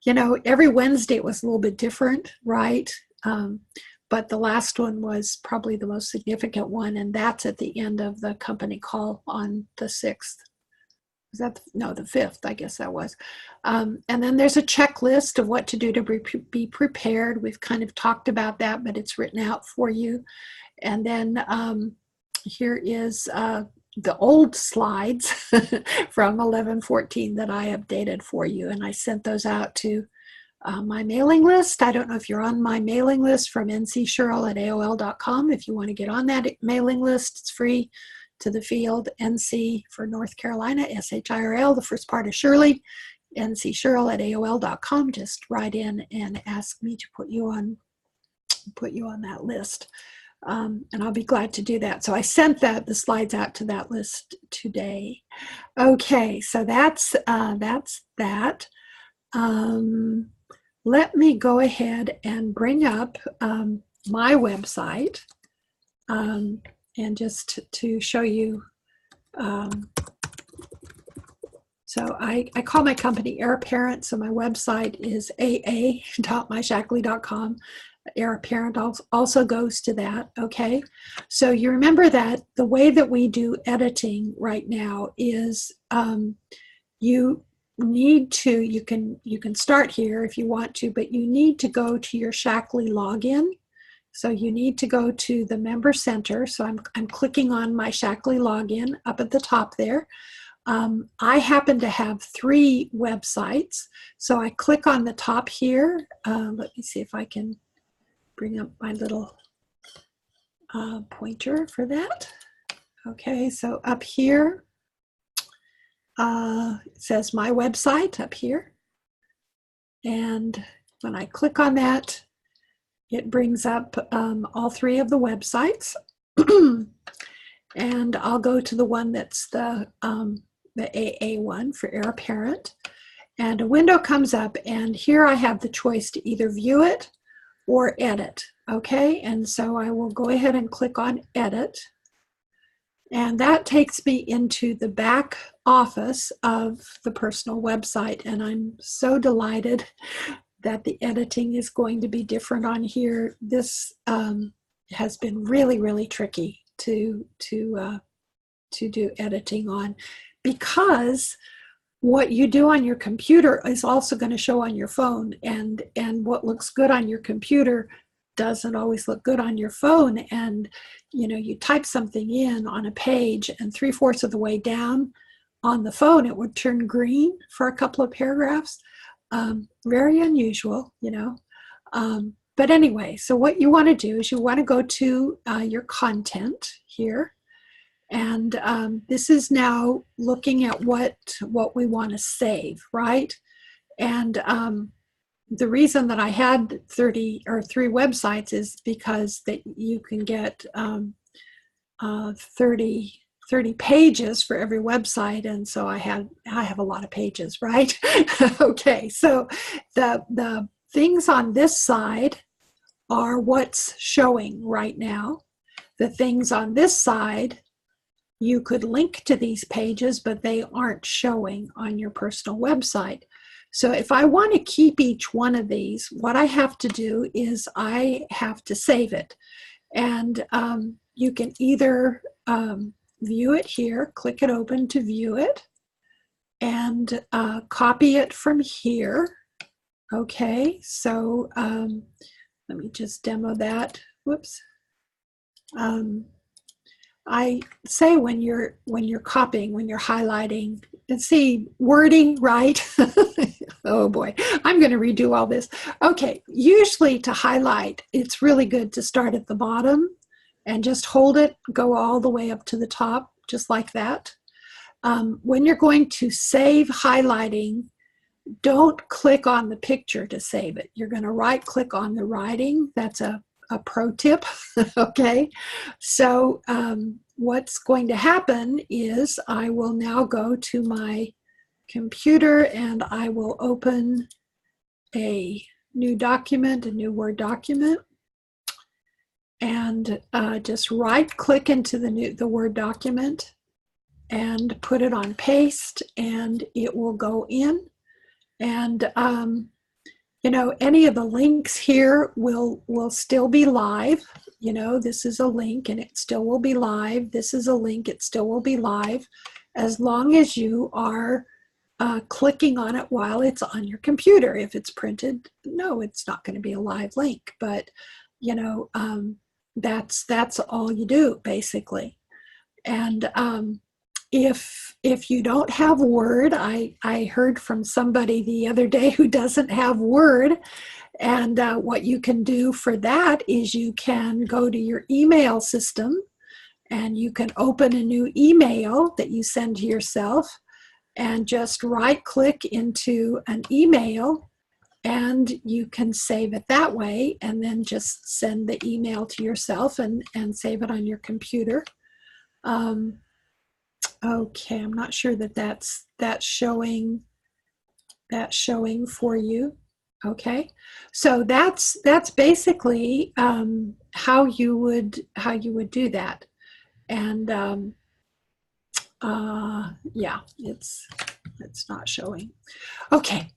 You know, every Wednesday it was a little bit different, right? But the last one was probably the most significant one, and that's at the end of the company call on the 6th. Was that no, the 5th, I guess that was. And then there's a checklist of what to do to be prepared. We've kind of talked about that, but it's written out for you. And then here is the old slides from 11/14 that I updated for you, and I sent those out to my mailing list. I don't know if you're on my mailing list from ncshirl@aol.com. If you want to get on that mailing list, it's free to the field. NC for North Carolina, SHIRL, the first part of Shirley, ncshirl@aol.com. Just write in and ask me to put you on that list. And I'll be glad to do that. So I sent the slides out to that list today. Okay, so that's that. Let me go ahead and bring up my website, and just to show you. So I call my company Heir Apparent. So my website is aa.myshaklee.com. Heir Apparent also goes to that, okay? So you remember that the way that we do editing right now is you need to, you can start here if you want to, but you need to go to your SHAKLEE login. So you need to go to the Member Center. So I'm clicking on my SHAKLEE login up at the top there. I happen to have 3 websites. So I click on the top here. Let me see if I can bring up my little pointer for that. Okay, so up here, it says my website up here. And when I click on that, it brings up all 3 of the websites. And I'll go to the one that's the AA one for Heir Apparent. And a window comes up, and here I have the choice to either view it or edit, okay? And so I will go ahead and click on edit. And that takes me into the back office of the personal website. And I'm so delighted that the editing is going to be different on here. This has been really, really tricky to do editing on, because what you do on your computer is also going to show on your phone, and what looks good on your computer doesn't always look good on your phone. And you know, you type something in on a page, and 3/4 of the way down on the phone it would turn green for a couple of paragraphs. Very unusual, you know. But anyway, so what you want to do is you want to go to your content here. And this is now looking at what we want to save, right? And the reason that I had 3 websites is because that you can get 30 pages for every website, and so I have a lot of pages, right? Okay, so the things on this side are what's showing right now. The things on this side, you could link to these pages, but they aren't showing on your personal website. So if I want to keep each one of these, what I have to do is I have to save it. And you can either view it here, click it open to view it, and copy it from here. Okay, so let me just demo that. Whoops. I say when you're copying, when you're highlighting, and see wording right. Oh boy, I'm going to redo all this. Okay, usually to highlight, it's really good to start at the bottom and just hold it, go all the way up to the top, just like that. When you're going to save highlighting, don't click on the picture to save it. You're going to right click on the writing. That's a pro tip. Okay, so what's going to happen is I will now go to my computer and I will open a new document, a new Word document, and just right click into the Word document and put it on paste, and it will go in. And you know, any of the links here will still be live. You know, this is a link and it still will be live. This is a link, it still will be live, as long as you are clicking on it while it's on your computer. If it's printed, no, it's not going to be a live link. But you know, that's all you do basically. And if you don't have Word, I heard from somebody the other day who doesn't have Word, and what you can do for that is you can go to your email system and you can open a new email that you send to yourself and just right click into an email, and you can save it that way and then just send the email to yourself and save it on your computer. Okay, I'm not sure that that's showing for you. Okay, so that's basically how you would do that. And yeah, it's not showing. Okay,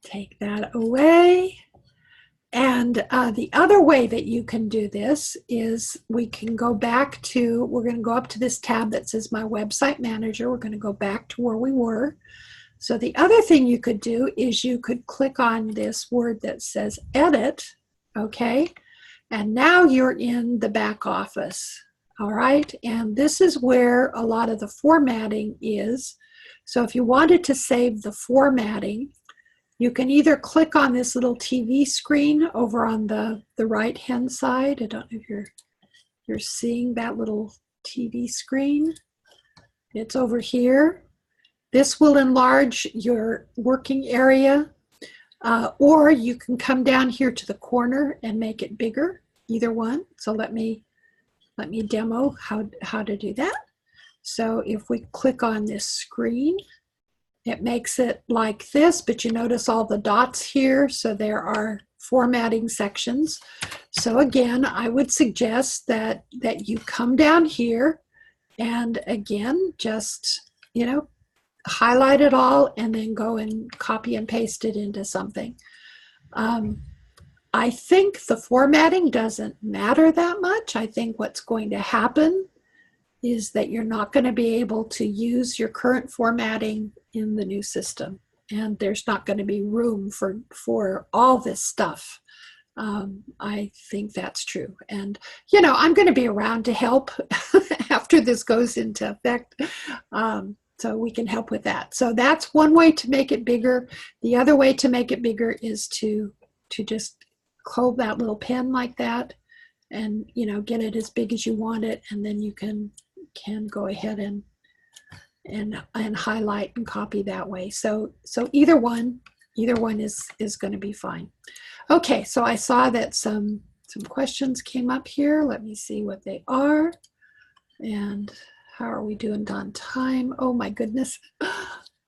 take that away. And the other way that you can do this is we can go back to, we're going to go up to this tab that says My Website Manager. We're going to go back to where we were. So the other thing you could do is you could click on this word that says Edit, okay? And now you're in the back office, all right? And this is where a lot of the formatting is. So if you wanted to save the formatting, you can either click on this little TV screen over on the right-hand side. I don't know if you're seeing that little TV screen. It's over here. This will enlarge your working area, or you can come down here to the corner and make it bigger, either one. So let me demo how to do that. So if we click on this screen, it makes it like this, but you notice all the dots here, so there are formatting sections. So again, I would suggest that you come down here and again, just, you know, highlight it all and then go and copy and paste it into something. I think the formatting doesn't matter that much. I think what's going to happen is that you're not going to be able to use your current formatting in the new system, and there's not going to be room for all this stuff. I think that's true. And, you know, I'm going to be around to help after this goes into effect. So we can help with that. So that's one way to make it bigger. The other way to make it bigger is to just hold that little pen like that and, you know, get it as big as you want it, and then you can go ahead and highlight and copy that way. So either one is going to be fine. Okay, so I saw that some questions came up here. Let me see what they are. And how are we doing on time? Oh my goodness.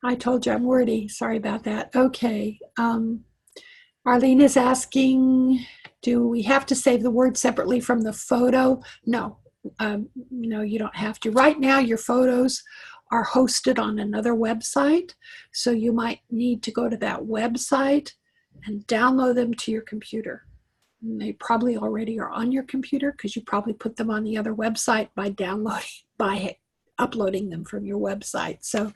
I told you I'm wordy. Sorry about that. Okay. Arlene is asking, do we have to save the word separately from the photo? No, no, you don't have to. Right now, your photos are hosted on another website, so you might need to go to that website and download them to your computer. And they probably already are on your computer because you probably put them on the other website by uploading them from your website. So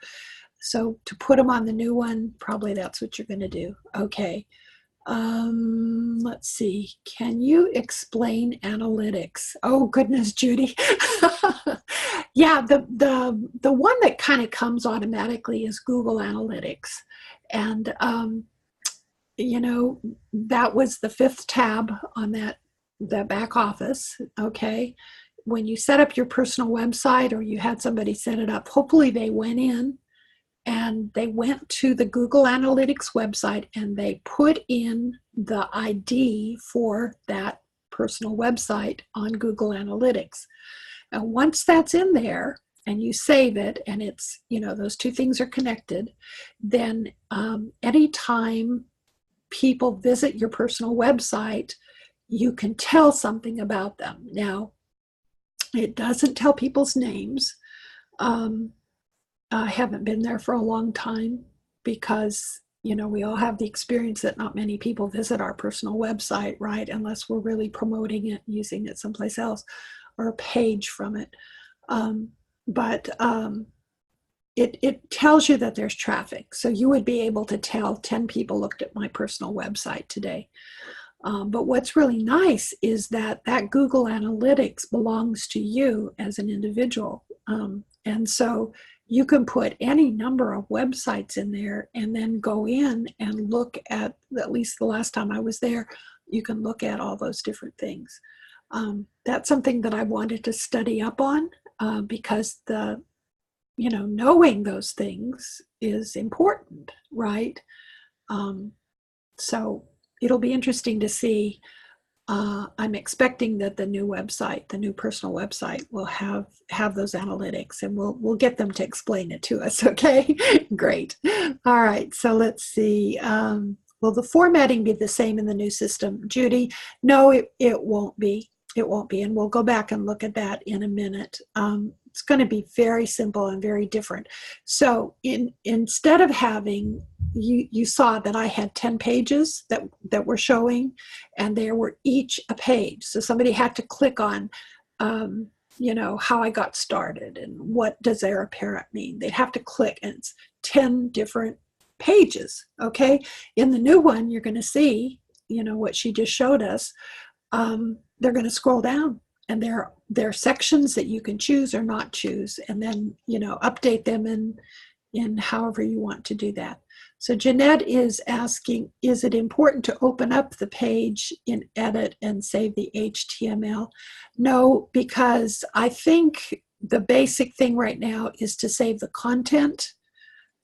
to put them on the new one, probably that's what you're going to do. Okay. Let's see. Can you explain analytics? Oh goodness, Judy. Yeah, the one that kind of comes automatically is Google Analytics, and you know, that was the 5th tab on the back office. Okay, when you set up your personal website or you had somebody set it up, hopefully they went in and they went to the Google Analytics website and they put in the ID for that personal website on Google Analytics. And once that's in there and you save it and it's, you know, those two things are connected, then anytime people visit your personal website, you can tell something about them. Now, it doesn't tell people's names. I haven't been there for a long time because, you know, we all have the experience that not many people visit our personal website, right? Unless we're really promoting it, using it someplace else, or a page from it. It tells you that there's traffic. So you would be able to tell 10 people looked at my personal website today. But what's really nice is that Google Analytics belongs to you as an individual. And so you can put any number of websites in there and then go in and look at least the last time I was there, you can look at all those different things. That's something that I wanted to study up on because knowing those things is important, right? So it'll be interesting to see. I'm expecting that the new website, the new personal website, will have those analytics, and we'll get them to explain it to us. Okay, great. All right, so let's see. Will the formatting be the same in the new system, Judy? No, it won't be. It won't be, and we'll go back and look at that in a minute. It's going to be very simple and very different. So instead of having, you saw that I had 10 pages that were showing, and they were each a page. So somebody had to click on, how I got started and what does heir apparent mean. They'd have to click, and it's 10 different pages. Okay. In the new one, you're going to see, what she just showed us. They're going to scroll down, and there are sections that you can choose or not choose, and then update them in however you want to do that. So Jeanette is asking, is it important to open up the page in Edit and save the HTML? No, because I think the basic thing right now is to save the content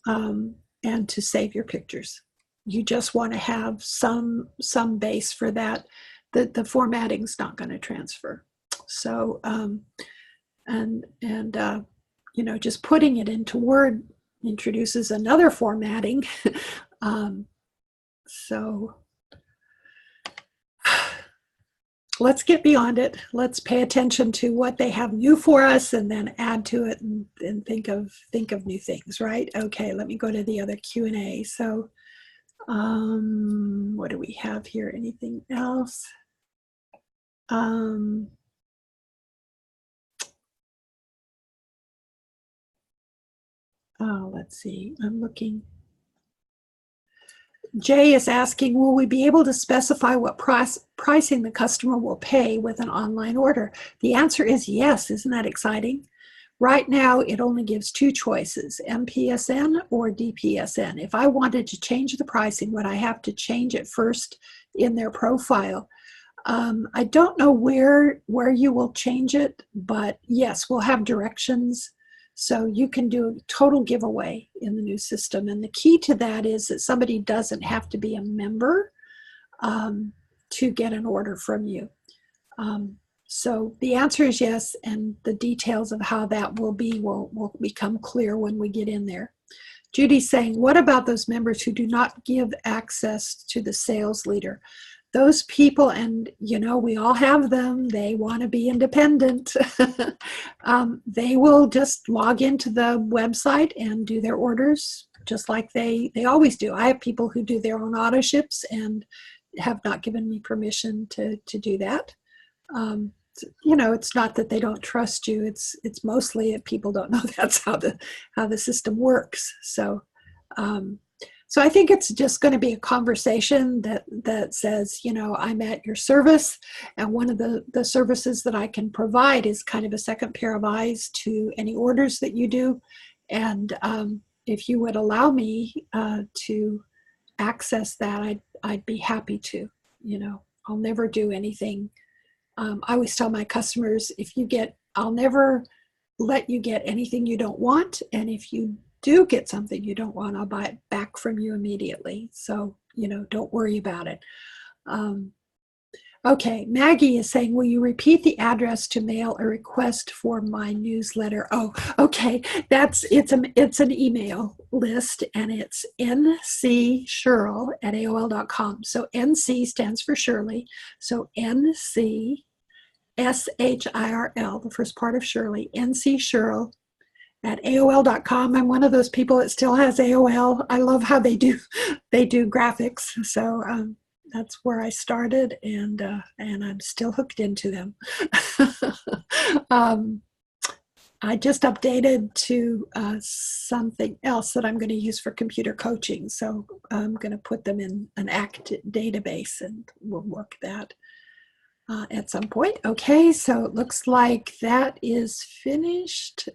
and to save your pictures. You just want to have some base for that. The formatting's not going to transfer. So, just putting it into Word introduces another formatting. So let's get beyond it. Let's pay attention to what they have new for us and then add to it and think of new things, right? Okay, let me go to the other Q&A. So what do we have here? Anything else? Let's see, I'm looking. Jay is asking, will we be able to specify what pricing the customer will pay with an online order? The answer is yes. Isn't that exciting? Right now, it only gives 2 choices, MPSN or DPSN. If I wanted to change the pricing, would I have to change it first in their profile? I don't know where you will change it, but yes, we'll have directions. So you can do a total giveaway in the new system. And the key to that is that somebody doesn't have to be a member to get an order from you. So the answer is yes, and the details of how that will be will become clear when we get in there. Judy's saying, what about those members who do not give access to the sales leader? Those people, and we all have them, they want to be independent. They will just log into the website and do their orders just like they always do. I have people who do their own autoships and have not given me permission to do that. It's not that they don't trust you. It's mostly that people don't know that's how the system works. So I think it's just going to be a conversation that says, I'm at your service, and one of the services that I can provide is kind of a second pair of eyes to any orders that you do. And if you would allow me to access that, I'd be happy to. I'll never do anything. I always tell my customers, I'll never let you get anything you don't want, and if you do get something you don't want, I'll buy it back from you immediately. So, don't worry about it. Okay, Maggie is saying, will you repeat the address to mail a request for my newsletter? Oh, okay, it's an email list, and it's ncshirl@aol.com. So NC stands for Shirley. So NC SHIRL, the first part of Shirley, ncshirl@aol.com. I'm one of those people that still has AOL. I love how they do graphics. So that's where I started, and I'm still hooked into them. I just updated to something else that I'm going to use for computer coaching. So I'm going to put them in an ACT database, and we'll work that at some point. Okay, so it looks like that is finished.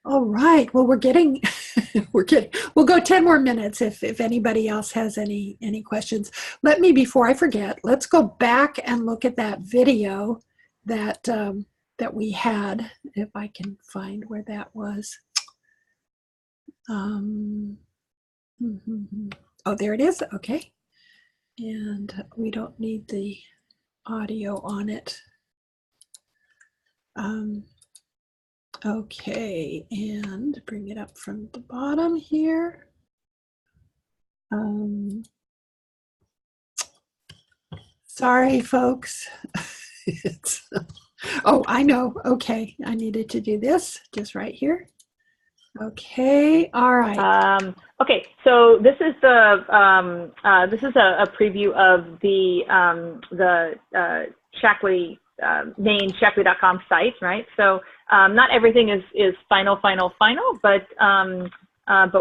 All right. Well, we'll go 10 more minutes if anybody else has any questions. Before I forget, let's go back and look at that video that we had, if I can find where that was. Oh, there it is. Okay. And we don't need the audio on it. Okay, and bring it up from the bottom here. Sorry, folks. Oh, I know. Okay, I needed to do this just right here. Okay, all right. Okay, so this is a preview of the SHAKLEE main SHAKLEE.com site, right? So not everything is final, but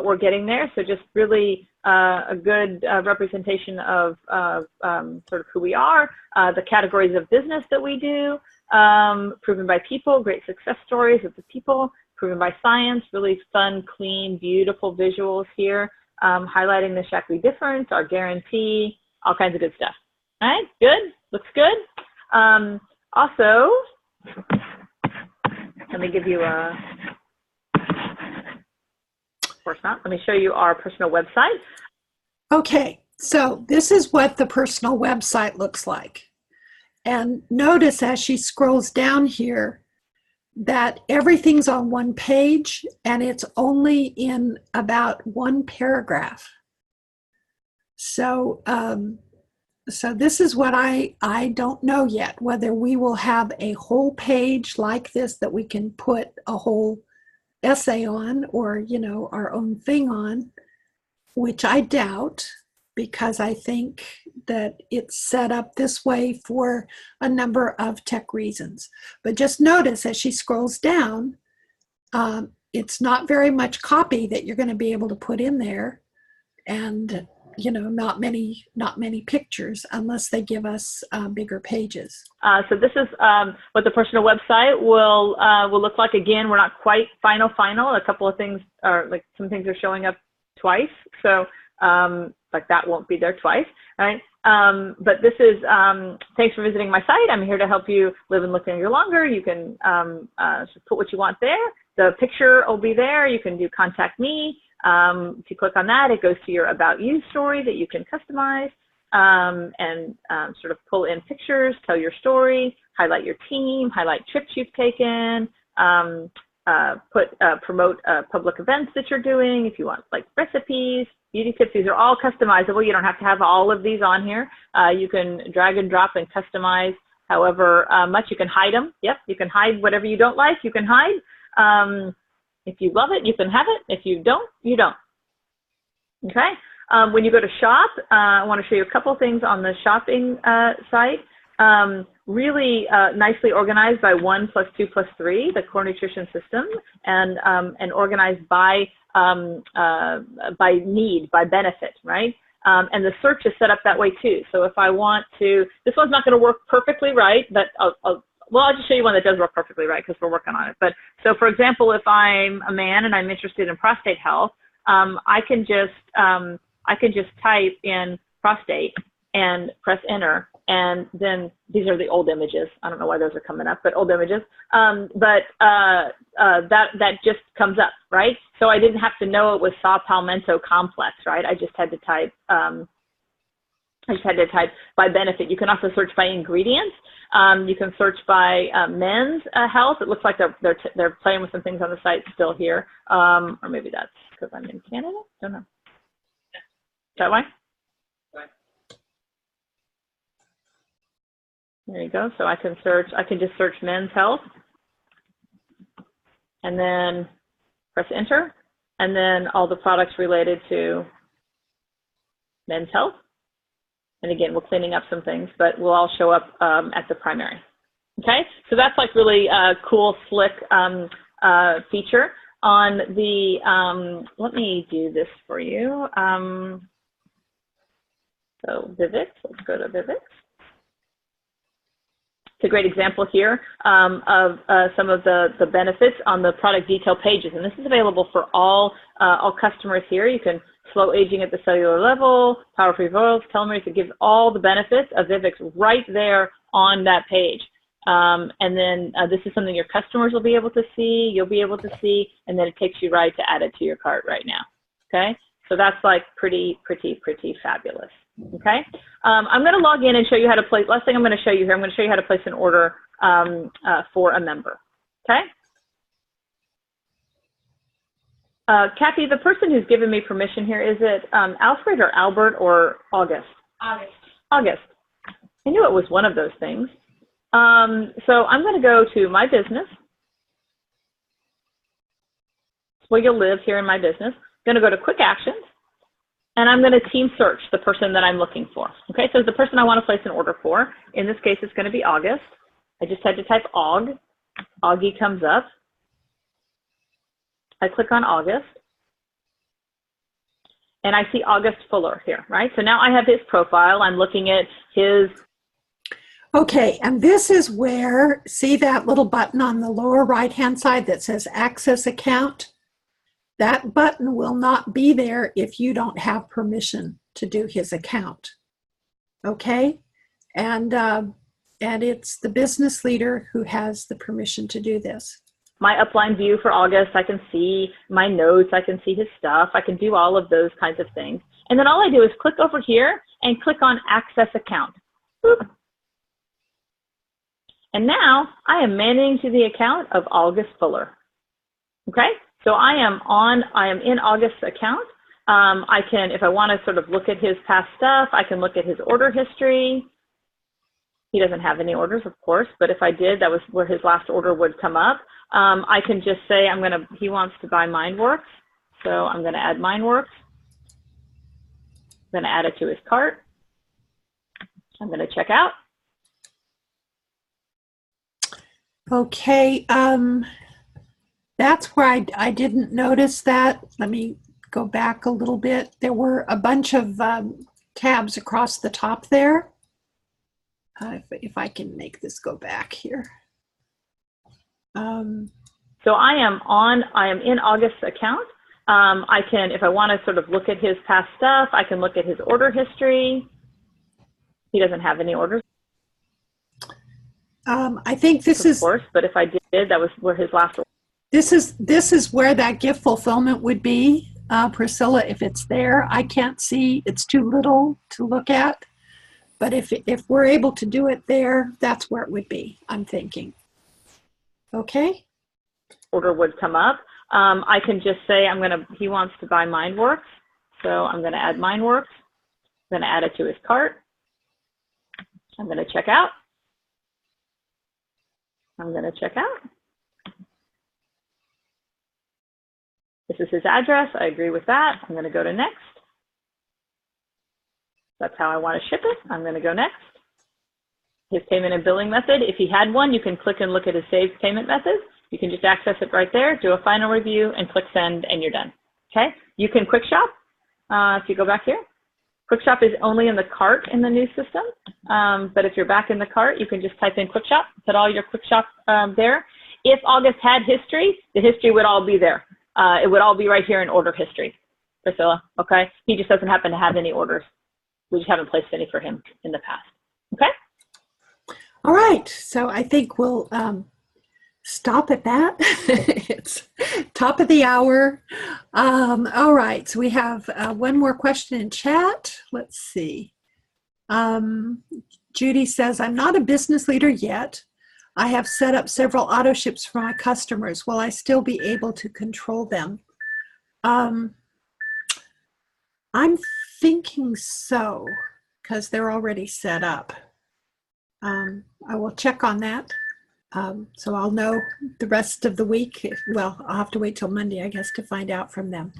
we're getting there. So just really a good representation of sort of who we are, the categories of business that we do, proven by people, great success stories of the people, proven by science, really fun, clean, beautiful visuals here, highlighting the SHAKLEE difference, our guarantee, all kinds of good stuff. All right, good, looks good. Also, let me give you of course not, let me show you our personal website. Okay, so this is what the personal website looks like. And notice as she scrolls down here that everything's on one page and it's only in about one paragraph. So, so this is what I don't know yet, whether we will have a whole page like this that we can put a whole essay on, or, our own thing on, which I doubt, because I think that it's set up this way for a number of tech reasons. But just notice as she scrolls down, it's not very much copy that you're going to be able to put in there, and not many pictures unless they give us bigger pages. So this is what the personal website will look like. Again, we're not quite final. A couple of things are, like, some things are showing up twice. So like that won't be there twice, right? But this is, thanks for visiting my site. I'm here to help you live and look longer. You can put what you want there. The picture will be there. You can do contact me. If you click on that, it goes to your About You story that you can customize and sort of pull in pictures, tell your story, highlight your team, highlight trips you've taken, promote public events that you're doing. If you want like recipes, beauty tips, these are all customizable. You don't have to have all of these on here. You can drag and drop and customize however much. You can hide them. Yep, you can hide whatever you don't like. You can hide. If you love it, you can have it. If you don't, you don't. Okay. When you go to shop, I want to show you a couple things on the shopping site. Really nicely organized by 1 plus 2 plus 3, the core nutrition system, and organized by need, by benefit, right? And the search is set up that way too. So if I want to, this one's not going to work perfectly right, but I'll just show you one that does work perfectly right because we're working on it. But so for example, if I'm a man and I'm interested in prostate health, I can just type in prostate and press enter, and then these are the old images. I don't know why those are coming up, but old images. That just comes up, right? So I didn't have to know it was saw palmetto complex, right? I just had to type. By benefit. You can also search by ingredients. You can search by men's health. It looks like they're playing with some things on the site still here, or maybe that's because I'm in Canada. Don't know. Is that why? There you go. So I can search. I can just search men's health, and then press enter, and then all the products related to men's health. And again, we're cleaning up some things, but we'll all show up at the primary. Okay, so that's like really cool, slick feature on the. Let me do this for you. So Vivix, let's go to Vivix. It's a great example here of some of the benefits on the product detail pages, and this is available for all customers here. You can slow aging at the cellular level, power-free oils, telomeres. It gives all the benefits of Vivix right there on that page. And then this is something your customers will be able to see, you'll be able to see, and then it takes you right to add it to your cart right now. Okay, so that's like pretty fabulous. Okay, I'm going to log in and show you how to place. Last thing I'm going to show you here, I'm going to show you how to place an order for a member. Okay. Kathy, the person who's given me permission here, is it Alfred or Albert or August? August. August. I knew it was one of those things. So I'm going to go to my business. It's where you'll live here in my business. I'm going to go to quick actions, and I'm going to team search the person that I'm looking for. Okay, so the person I want to place an order for, in this case, it's going to be August. I just had to type Aug. Augie comes up. I click on August, and I see August Fuller here, right? So now I have his profile. I'm looking at his. Okay, and this is where, see that little button on the lower right-hand side that says Access Account? That button will not be there if you don't have permission to do his account, okay? And it's the business leader who has the permission to do this. My upline view for August, I can see my notes, I can see his stuff, I can do all of those kinds of things. And then all I do is click over here and click on Access Account. Boop. And now I am managing the account of August Fuller. Okay, so I am in August's account. I can, if I want to sort of look at his past stuff, I can look at his order history. He doesn't have any orders, of course, but if I did, that was where his last order would come up. I can just say he wants to buy MindWorks, so I'm going to add MindWorks. I'm going to add it to his cart. I'm going to check out. Okay, that's where I didn't notice that. Let me go back a little bit. There were a bunch of tabs across the top there. If I can make this go back here. So I am in August's account. I can, if I want to sort of look at his past stuff, I can look at his order history. He doesn't have any orders. I think this is, of course, but if I did, that was where his last order. This is where that gift fulfillment would be, Priscilla. If it's there, I can't see. It's too little to look at. But if we're able to do it there, that's where it would be, I'm thinking. Okay? order would come up. I can just say he wants to buy MindWorks. So I'm going to add MindWorks. I'm going to add it to his cart. I'm going to check out. I'm going to check out. This is his address. I agree with that. I'm going to go to next. That's how I want to ship it. I'm going to go next. His payment and billing method. If he had one, you can click and look at his saved payment method. You can just access it right there, do a final review, and click send, and you're done. Okay? You can quick shop. If you go back here, quick shop is only in the cart in the new system. But if you're back in the cart, you can just type in quick shop, put all your quick shop there. If August had history, the history would all be there. It would all be right here in order history, Priscilla. Okay? He just doesn't happen to have any orders. We just haven't placed any for him in the past. Okay? All right. So I think we'll stop at that. It's top of the hour. All right. So we have one more question in chat. Let's see. Judy says, I'm not a business leader yet. I have set up several auto ships for my customers. Will I still be able to control them? I'm thinking so, because they're already set up. I will check on that. So I'll know the rest of the week. Well, I'll have to wait till Monday, I guess, to find out from them.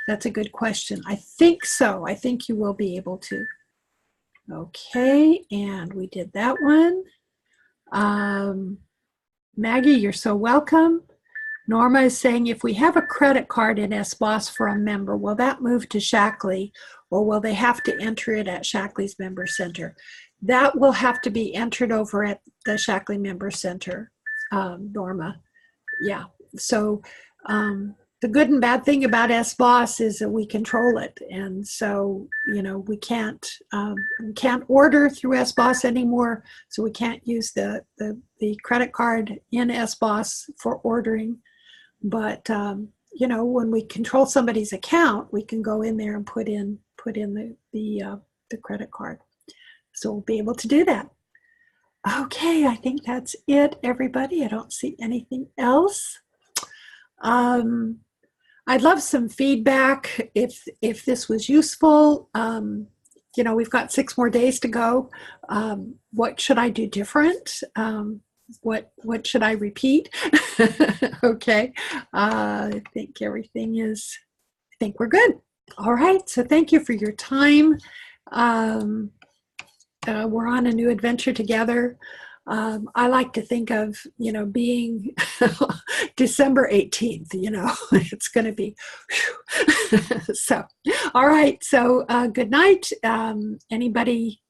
That's a good question. I think so. I think you will be able to. Okay, and we did that one. Maggie, you're so welcome. Norma is saying, if we have a credit card in SBOSS for a member, will that move to SHAKLEE, or will they have to enter it at SHAKLEE's Member Center? That will have to be entered over at the SHAKLEE Member Center, Norma. Yeah, so the good and bad thing about SBOSS is that we control it. And so, you know, we can't order through SBOSS anymore. So we can't use the credit card in SBOSS for ordering. But, you know, when we control somebody's account, we can go in there and put in the credit card. So we'll be able to do that. Okay, I think that's it, everybody. I don't see anything else. I'd love some feedback if this was useful. You know, we've got 6 more days to go. What should I do different? What should I repeat? Okay, I think everything is, I think we're good. All right, so thank you for your time. We're on a new adventure together. I like to think of, you know, being December 18th, you know, it's going to be, so, all right. So good night. Anybody,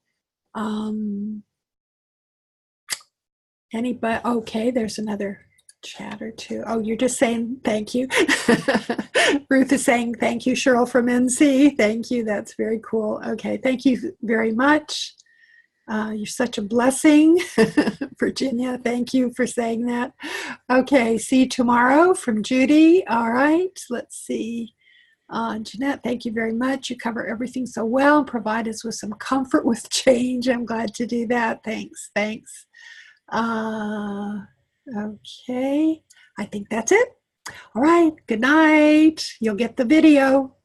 okay, there's another chat or two. Oh, you're just saying thank you. Ruth is saying thank you, Cheryl from NC. Thank you. That's very cool. Okay. Thank you very much. You're such a blessing. Virginia, thank you for saying that. Okay, see you tomorrow from Judy. All right, let's see. Jeanette, thank you very much. You cover everything so well and provide us with some comfort with change. I'm glad to do that. Thanks. Okay, I think that's it. All right, good night. You'll get the video.